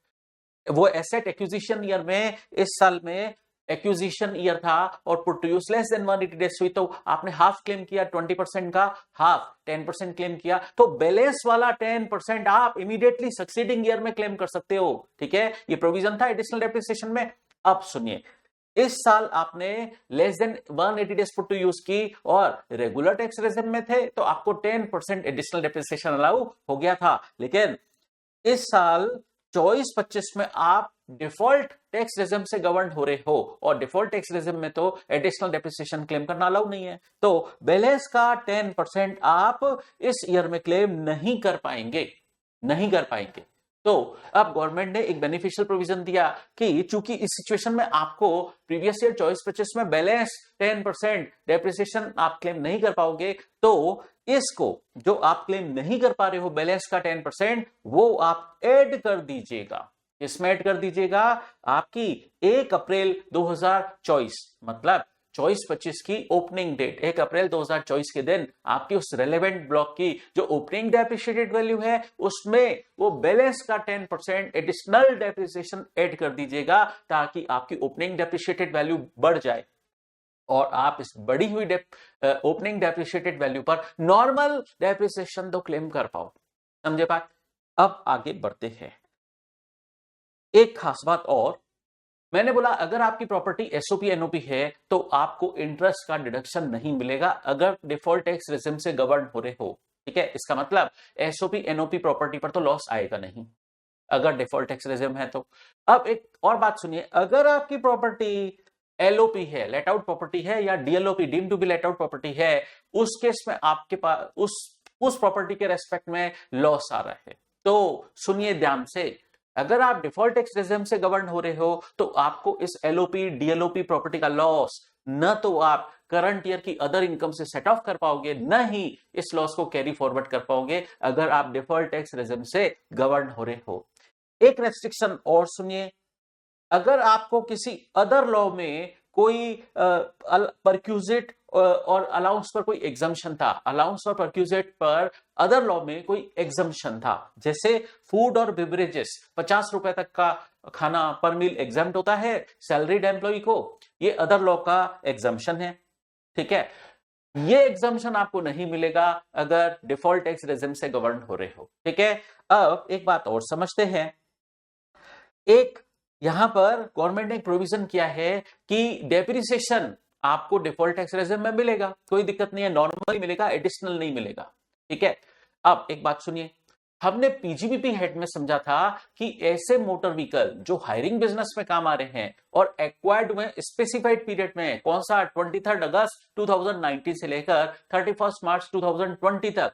वो एसेट एक्विजिशन ईयर में, इस साल में एक्विजिशन ईयर था और put to use less than 180 days हुई, तो आपने हाफ क्लेम किया, 20% का हाफ 10% क्लेम किया, तो बैलेंस वाला 10% आप इमीडिएटली सक्सीडिंग ईयर में क्लेम कर सकते हो। ठीक है, ये प्रोविजन था एडिशनल डेप्रिसिएशन में। अब सुनिए, इस साल आपने less than 180 days put to use की और रेगुलर टैक्स रेजिम में थे, तो आपको 10% एडिशनल डेप्रिसिएशन अलाउ हो गया था। लेकिन इस साल 24-25 में आप डिफॉल्ट टैक्स रेजिम से गवर्न हो रहे हो, और डिफॉल्ट टैक्स रेजिम में तो एडिशनल डेप्रिसिएशन क्लेम करना अलाउ नहीं है, तो बैलेंस का 10% आप इस ईयर में क्लेम नहीं कर पाएंगे। तो अब गवर्नमेंट ने एक बेनिफिशियल प्रोविजन दिया कि चूंकि इस सिचुएशन में आपको प्रीवियस ईयर 24-25 में बैलेंस 10% डेप्रिसिएशन आप क्लेम नहीं कर पाओगे, तो इसको जो आप क्लेम नहीं कर पा रहे हो बैलेंस का 10%, वो आप ऐड कर दीजिएगा। इसमें ऐड कर दीजिएगा आपकी 1 अप्रैल 2024, मतलब 24-25 की ओपनिंग डेट, 1 अप्रैल 2024 के दिन आपकी उस रेलेवेंट ब्लॉक की जो ओपनिंग डेप्रिशिएटेड वैल्यू है उसमें वो बैलेंस का 10% एडिशनल डेप्रिसिएशन ऐड कर दीजिएगा, ताकि आपकी ओपनिंग डेप्रिशिएटेड वैल्यू बढ़ जाए और आप इस बढ़ी हुई ओपनिंग डेप्रिशिएटेड वैल्यू पर नॉर्मल डेप्रिसिएशन तो क्लेम कर पाओ। समझे बात? अब आगे बढ़ते हैं। एक खास बात और, मैंने बोला अगर आपकी प्रॉपर्टी एसओपी एनओपी है तो आपको इंटरेस्ट का डिडक्शन नहीं मिलेगा अगर डिफॉल्ट टैक्स रेजिम से गवर्न हो रहे हो। ठीक है, इसका मतलब एसओपी एनओपी प्रॉपर्टी पर तो लॉस आएगा नहीं अगर डिफॉल्ट टैक्स रेजिम है तो। अब एक और बात सुनिए, अगर आपकी प्रॉपर्टी एलओपी है, लेट आउट प्रॉपर्टी है, या DLOP deem to be let out property है, उस केस में आपके पास उस प्रॉपर्टी के रेस्पेक्ट में लॉस आ रहा है। तो सुनिए ध्यान से, अगर आप डिफॉल्ट टैक्स रेजिम से गवर्न हो रहे हो तो आपको इस एलओपी डीएलओपी प्रॉपर्टी का लॉस न तो आप करंट ईयर की अदर इनकम से सेट ऑफ कर पाओगे, न ही इस लॉस को कैरी फॉरवर्ड कर पाओगे अगर आप डिफॉल्ट टैक्स रेजिम से गवर्न हो रहे हो। एक रेस्ट्रिक्शन और सुनिए, अगर आपको किसी अदर लॉ में कोई परक्यूजिट और अलाउंस पर कोई एग्जम्पशन था, अलाउंस और परक्यूजिट पर अदर लॉ में कोई एग्जम्पशन था, जैसे फूड और बिवरेजेस 50 रुपए तक का खाना पर मील एग्जाम्प्ट होता है सैलरीड एम्प्लॉय को, ये अदर लॉ का एग्जम्पशन है। ठीक है, ये एग्जम्पशन आपको नहीं मिलेगा अगर डिफॉल्ट टैक्स रेजिम से गवर्न हो रहे हो। ठीक है, अब एक बात और समझते हैं। एक यहां पर गवर्नमेंट ने प्रोविजन किया है कि डेप्रिसिएशन आपको डिफॉल्ट टैक्स रेजिम में मिलेगा, कोई दिक्कत नहीं है, नॉर्मली मिलेगा, एडिशनल नहीं मिलेगा। ठीक है, अब एक बात सुनिए, हमने पीजीबीपी हेड में समझा था कि ऐसे मोटर व्हीकल जो हायरिंग बिजनेस में काम आ रहे हैं और एक्वायर्ड में स्पेसिफाइड पीरियड में, कौन सा 23 अगस्त 2019 से लेकर 31 मार्च 2020 तक,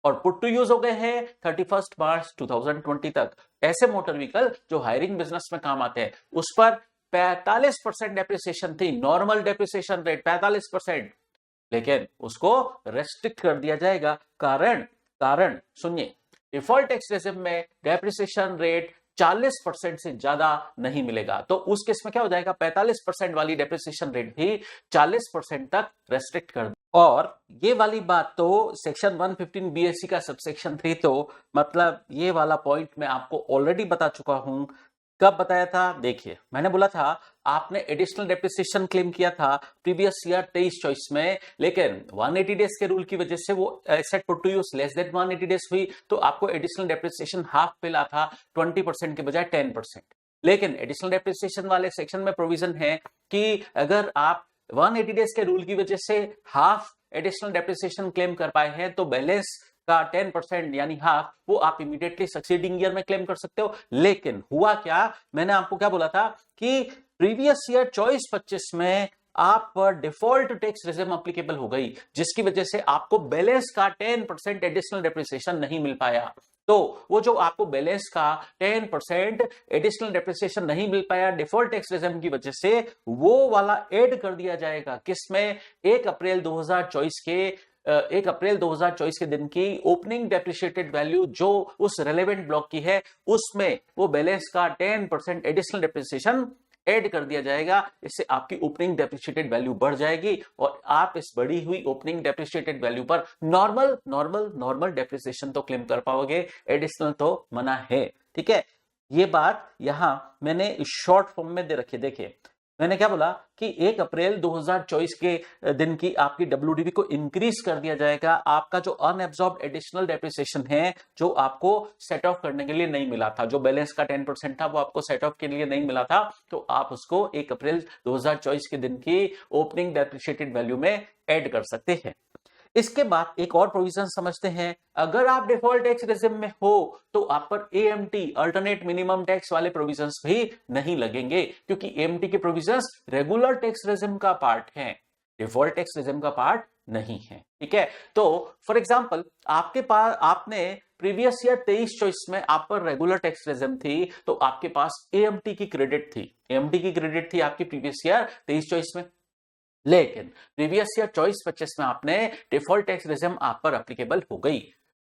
और पुट टू यूज हो गए हैं 31 मार्च 2020 तक, ऐसे मोटर व्हीकल जो हायरिंग बिजनेस में काम आते हैं उस पर 45% डेप्रिसिएशन थी, नॉर्मल डेप्रिसिएशन रेट 45%, लेकिन उसको रेस्ट्रिक्ट कर दिया जाएगा। कारण सुनिए, डिफॉल्ट टैक्स रेजिम में डेप्रिसिएशन रेट 40% से ज्यादा नहीं मिलेगा, तो उस केस में क्या हो जाएगा, 45% वाली डेप्रिसिएशन रेट भी 40% तक रेस्ट्रिक्ट कर। और ये वाली बात तो सेक्शन 115 बीएससी का सबसेक्शन 3, तो मतलब ये वाला पॉइंट मैं आपको ऑलरेडी बता चुका हूं। कब बताया था? देखिए, मैंने बोला था आपने एडिशनल डेप्रिसिएशन क्लेम किया था प्रीवियस ईयर 23-24 में, लेकिन 180 डेज के रूल की वजह से वो asset put to use less than 180 days हुई, तो आपको एडिशनल डेप्रिसिएशन हाफ मिला था, 20% के बजाय 10%। लेकिन एडिशनल डेप्रिसिएशन वाले सेक्शन में प्रोविजन है कि अगर आप 180 डेज के रूल की वजह से हाफ एडिशनल डेप्रिसिएशन क्लेम कर पाए हैं तो बैलेंस का 10% यानी हाफ वो आप इमीडिएटली सक्सीडिंग ईयर में क्लेम कर सकते हो। लेकिन हुआ क्या, मैंने आपको क्या बोला था कि प्रीवियस ईयर 24-25 में आप पर डिफॉल्ट टैक्स रेजिम एप्लीकेबल हो गई, जिसकी वजह से आपको बैलेंस का 10% एडिशनल डेप्रिसिएशन नहीं मिल पाया। तो वो जो आपको बैलेंस का 10% एडिशनल डेप्रिसिएशन नहीं मिल पाया डिफॉल्ट टैक्स रेजिम की वजह से, वो वाला ऐड कर दिया जाएगा किसमें, 1 अप्रैल 2024 के दिन की ओपनिंग डेप्रिशिएटेड वैल्यू जो उस रेलेवेंट ब्लॉक की है उसमें वो बैलेंस का 10% एडिशनल डेप्रिसिएशन ऐड कर दिया जाएगा। इससे आपकी ओपनिंग डेप्रिशिएटेड वैल्यू बढ़ जाएगी और आप इस बढ़ी हुई ओपनिंग डेप्रिशिएटेड वैल्यू पर नॉर्मल डेप्रिसिएशन तो क्लेम कर पाओगे, एडिशनल तो मना है। ठीक है, ये बात यहां मैंने शॉर्ट फॉर्म में दे रखी। देखिए, मैंने क्या बोला कि 1 अप्रैल 2024 के दिन की आपकी डब्ल्यूडीवी को इंक्रीज कर दिया जाएगा। आपका जो अनएब्सॉर्ब्ड एडिशनल डेप्रिसिएशन है जो आपको सेट ऑफ करने के लिए नहीं मिला था, जो बैलेंस का 10% था वो आपको सेट ऑफ के लिए नहीं मिला था, तो आप उसको 1 अप्रैल 2024 के दिन की ओपनिंग डेप्रिशिएटेड वैल्यू में ऐड कर सकते हैं। इसके बाद एक और प्रोविजन समझते हैं, अगर आप डिफॉल्ट टैक्स रेजिम में हो तो आप पर एएमटी अल्टरनेट मिनिमम टैक्स वाले प्रोविजंस भी नहीं लगेंगे, क्योंकि एएमटी के प्रोविजंस रेगुलर टैक्स रेजिम का पार्ट हैं, डिफॉल्ट टैक्स रेजिम का पार्ट नहीं है। ठीक है, तो फॉर एग्जांपल आपके पास आपने प्रीवियस ईयर 23-24 में आप पर रेगुलर टैक्स रेजिम थी, तो आपके पास एएमटी की क्रेडिट थी, एएमटी की क्रेडिट थी आपकी प्रीवियस ईयर 23-24 में। लेकिन प्रीवियस ईयर 24-25 में आपने डिफॉल्ट टैक्स रेजिम आप पर एप्लीकेबल हो गई,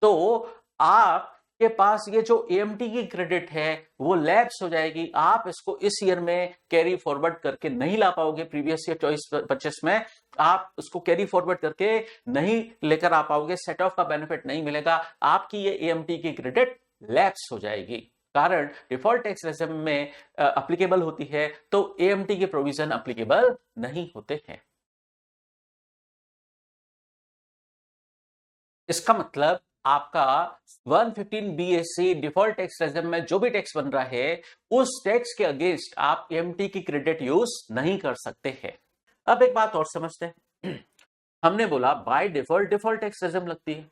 तो आपके पास ये जो एएमटी की क्रेडिट है वो लैप्स हो जाएगी। आप इसको इस ईयर में कैरी फॉरवर्ड करके नहीं ला पाओगे। प्रीवियस ईयर 24-25 में आप उसको कैरी फॉरवर्ड करके नहीं लेकर आ पाओगे, सेट ऑफ का बेनिफिट नहीं मिलेगा, आपकी ये एएमटी की क्रेडिट लैप्स हो जाएगी। कारण डिफॉल्ट टैक्स रेजिम में एप्लीकेबल होती है तो एएमटी के प्रोविजन एप्लीकेबल नहीं होते हैं। इसका मतलब आपका 115 BAC डिफॉल्ट टैक्स रेजिम में जो भी टैक्स बन रहा है उस टैक्स के अगेंस्ट आप एएमटी की क्रेडिट यूज नहीं कर सकते हैं। अब एक बात और समझते हैं। हमने बोला bye default default tax regime लगती है,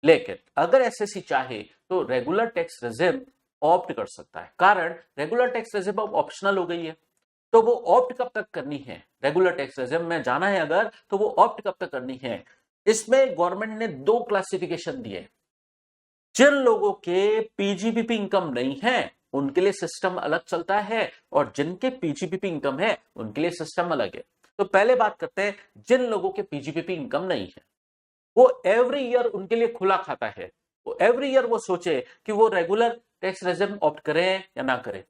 लेकिन अगर एसएससी चाहे तो रेगुलर टैक्स रेजिम ऑप्ट कर सकता है। कारण रेगुलर टैक्स रेजिम अब ऑप्शनल हो गई है, तो वो ऑप्ट कब तक करनी है, रेगुलर टैक्स रेजिम में जाना है अगर तो वो ऑप्ट कब तक करनी है। इसमें गवर्नमेंट ने 2 क्लासिफिकेशन दिए। जिन लोगों के पीजीबीपी इनकम नहीं है उनके लिए सिस्टम अलग चलता है, और जिनके पीजीबीपी इनकम है उनके लिए सिस्टम अलग है। तो पहले बात करते हैं जिन लोगों के पीजीबीपी इनकम नहीं है, वो एवरी ईयर उनके लिए खुला खाता है। वो एवरी ईयर वो सोचे कि वो रेगुलर टैक्स रेजिम ऑप्ट करें या ना करें।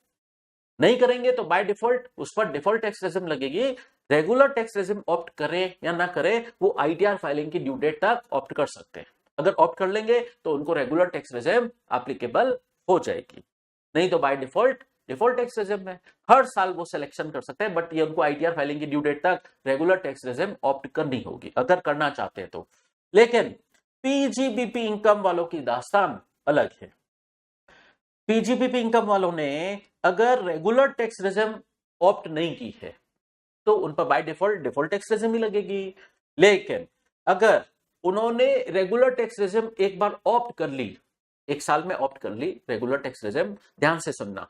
नहीं करेंगे तो बाय डिफॉल्ट उस पर डिफॉल्ट टैक्स रेजिम लगेगी। रेगुलर टैक्स रेजिम ऑप्ट करें या ना करें वो आईटीआर फाइलिंग की ड्यू डेट तक ऑप्ट कर सकते हैं। अगर ऑप्ट कर लेंगे तो उनको रेगुलर टैक्स रेजिम एप्लीकेबल हो जाएगी, नहीं तो bye default default tax regime में हर साल वो सिलेक्शन कर सकते हैं, बट ये उनको आईटीआर फाइलिंग की ड्यू डेट तक रेगुलर टैक्स रेजिम ऑप्ट करनी होगी अगर करना चाहते हैं तो। लेकिन पीजीबीपी इनकम वालों की दास्तान अलग है। पीजीबीपी इनकम वालों ने अगर रेगुलर टैक्स रेजिम ऑप्ट नहीं की है तो उन पर by default default tax regime ही लगेगी। लेकिन अगर उन्होंने रेगुलर टैक्स रेजिम एक बार ऑप्ट कर ली, एक साल में ऑप्ट कर ली रेगुलर टैक्स रेजिम, ध्यान से सुनना,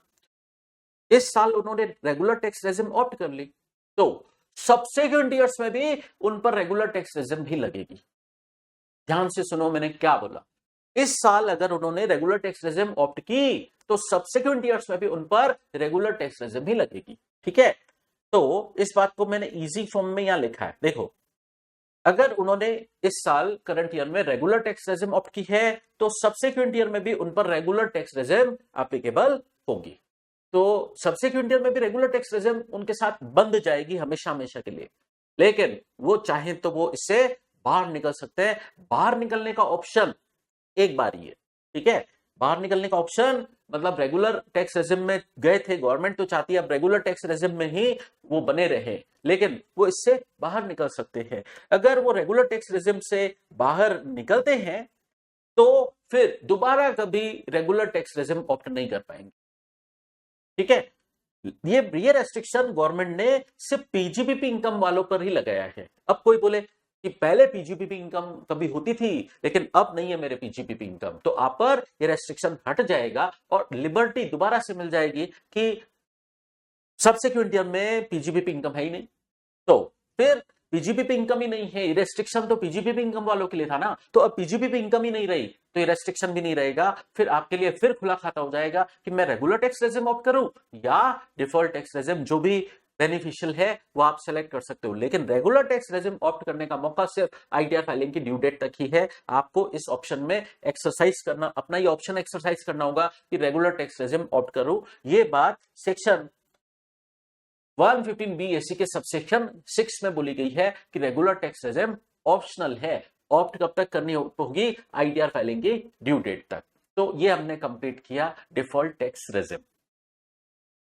इस साल उन्होंने रेगुलर टैक्स रेजिम ऑप्ट कर ली तो सब्सिक्वेंट ईयर्स में भी उन पर रेगुलर टैक्स रेजिम भी लगेगी। ध्यान से सुनो मैंने क्या बोला। इस साल अगर उन्होंने रेगुलर टैक्स रेजिम ऑप्ट की तो सब्सिक्वेंट ईयर्स में भी उन पर रेगुलर टैक्स रेजिम भी लगेगी। ठीक है, तो इस बात को मैंने इजी फॉर्म में यहां लिखा है। देखो, अगर उन्होंने इस साल करंट ईयर में रेगुलर टैक्स रेजिम ऑप्ट की है तो सब्सिक्वेंट ईयर में भी उन पर रेगुलर टैक्स रेजिम एप्लीकेबल होगी। तो सब्सिक्वेंट ईयर में भी रेगुलर टैक्स रेजिम उनके साथ बंद जाएगी हमेशा हमेशा के लिए। लेकिन वो चाहे तो वो इससे बाहर निकल सकते हैं। बाहर निकलने का ऑप्शन एक बार ही है। ठीक है, बाहर निकलने का ऑप्शन मतलब रेगुलर टैक्स रेजिम में गए थे, गवर्नमेंट तो चाहती है अब रेगुलर टैक्स रेजिम में ही वो बने रहे, लेकिन वो इससे बाहर निकल सकते हैं। अगर वो रेगुलर टैक्स रेजिम से बाहर निकलते हैं तो फिर दोबारा कभी रेगुलर टैक्स रेजिम ऑप्ट नहीं कर पाएंगे। ठीक है, ये रेस्ट्रिक्शन गवर्नमेंट ने सिर्फ पीजीबीपी इनकम वालों पर ही लगाया है। अब कोई बोले कि पहले पीजीबीपी इनकम कभी होती थी लेकिन अब नहीं है मेरे पीजीबीपी इनकम, तो आप पर ये रेस्ट्रिक्शन हट जाएगा और लिबर्टी दोबारा से मिल जाएगी कि सब्सिक्वेंट ईयर में पीजीबीपी इनकम है ही नहीं, तो फिर पीजीबीपी इनकम ही नहीं है। रेस्ट्रिक्शन तो पीजीबीपी इनकम वालों के लिए था ना, तो अब पीजीबीपी इनकम ही नहीं रही तो ये रेस्ट्रिक्शन भी नहीं रहेगा। फिर आपके लिए फिर खुला खाता हो जाएगा कि मैं रेगुलर टैक्स रेजिम ऑप्ट करूं या डिफॉल्ट टैक्स रेजिम, जो भी बेनिफिशियल है वो आप सेलेक्ट कर सकते हो। लेकिन रेगुलर टैक्स रेजिम ऑप्ट करने का मौका सिर्फ आईटीआर फाइलिंग की ड्यू डेट तक ही है। आपको इस ऑप्शन में एक्सरसाइज करना, अपना ये ऑप्शन एक्सरसाइज करना होगा कि रेगुलर टैक्स रेजिम ऑप्ट करूं। ये बात सेक्शन 115 BAC के सबसेक्शन 6 में बोली गई है कि रेगुलर टैक्स रेजिम ऑप्शनल है। ऑप्ट कब तक करनी होगी? आईटीआर फाइलिंग की ड्यू डेट तक। तो ये हमने कंप्लीट किया डिफॉल्ट टैक्स रेजिम।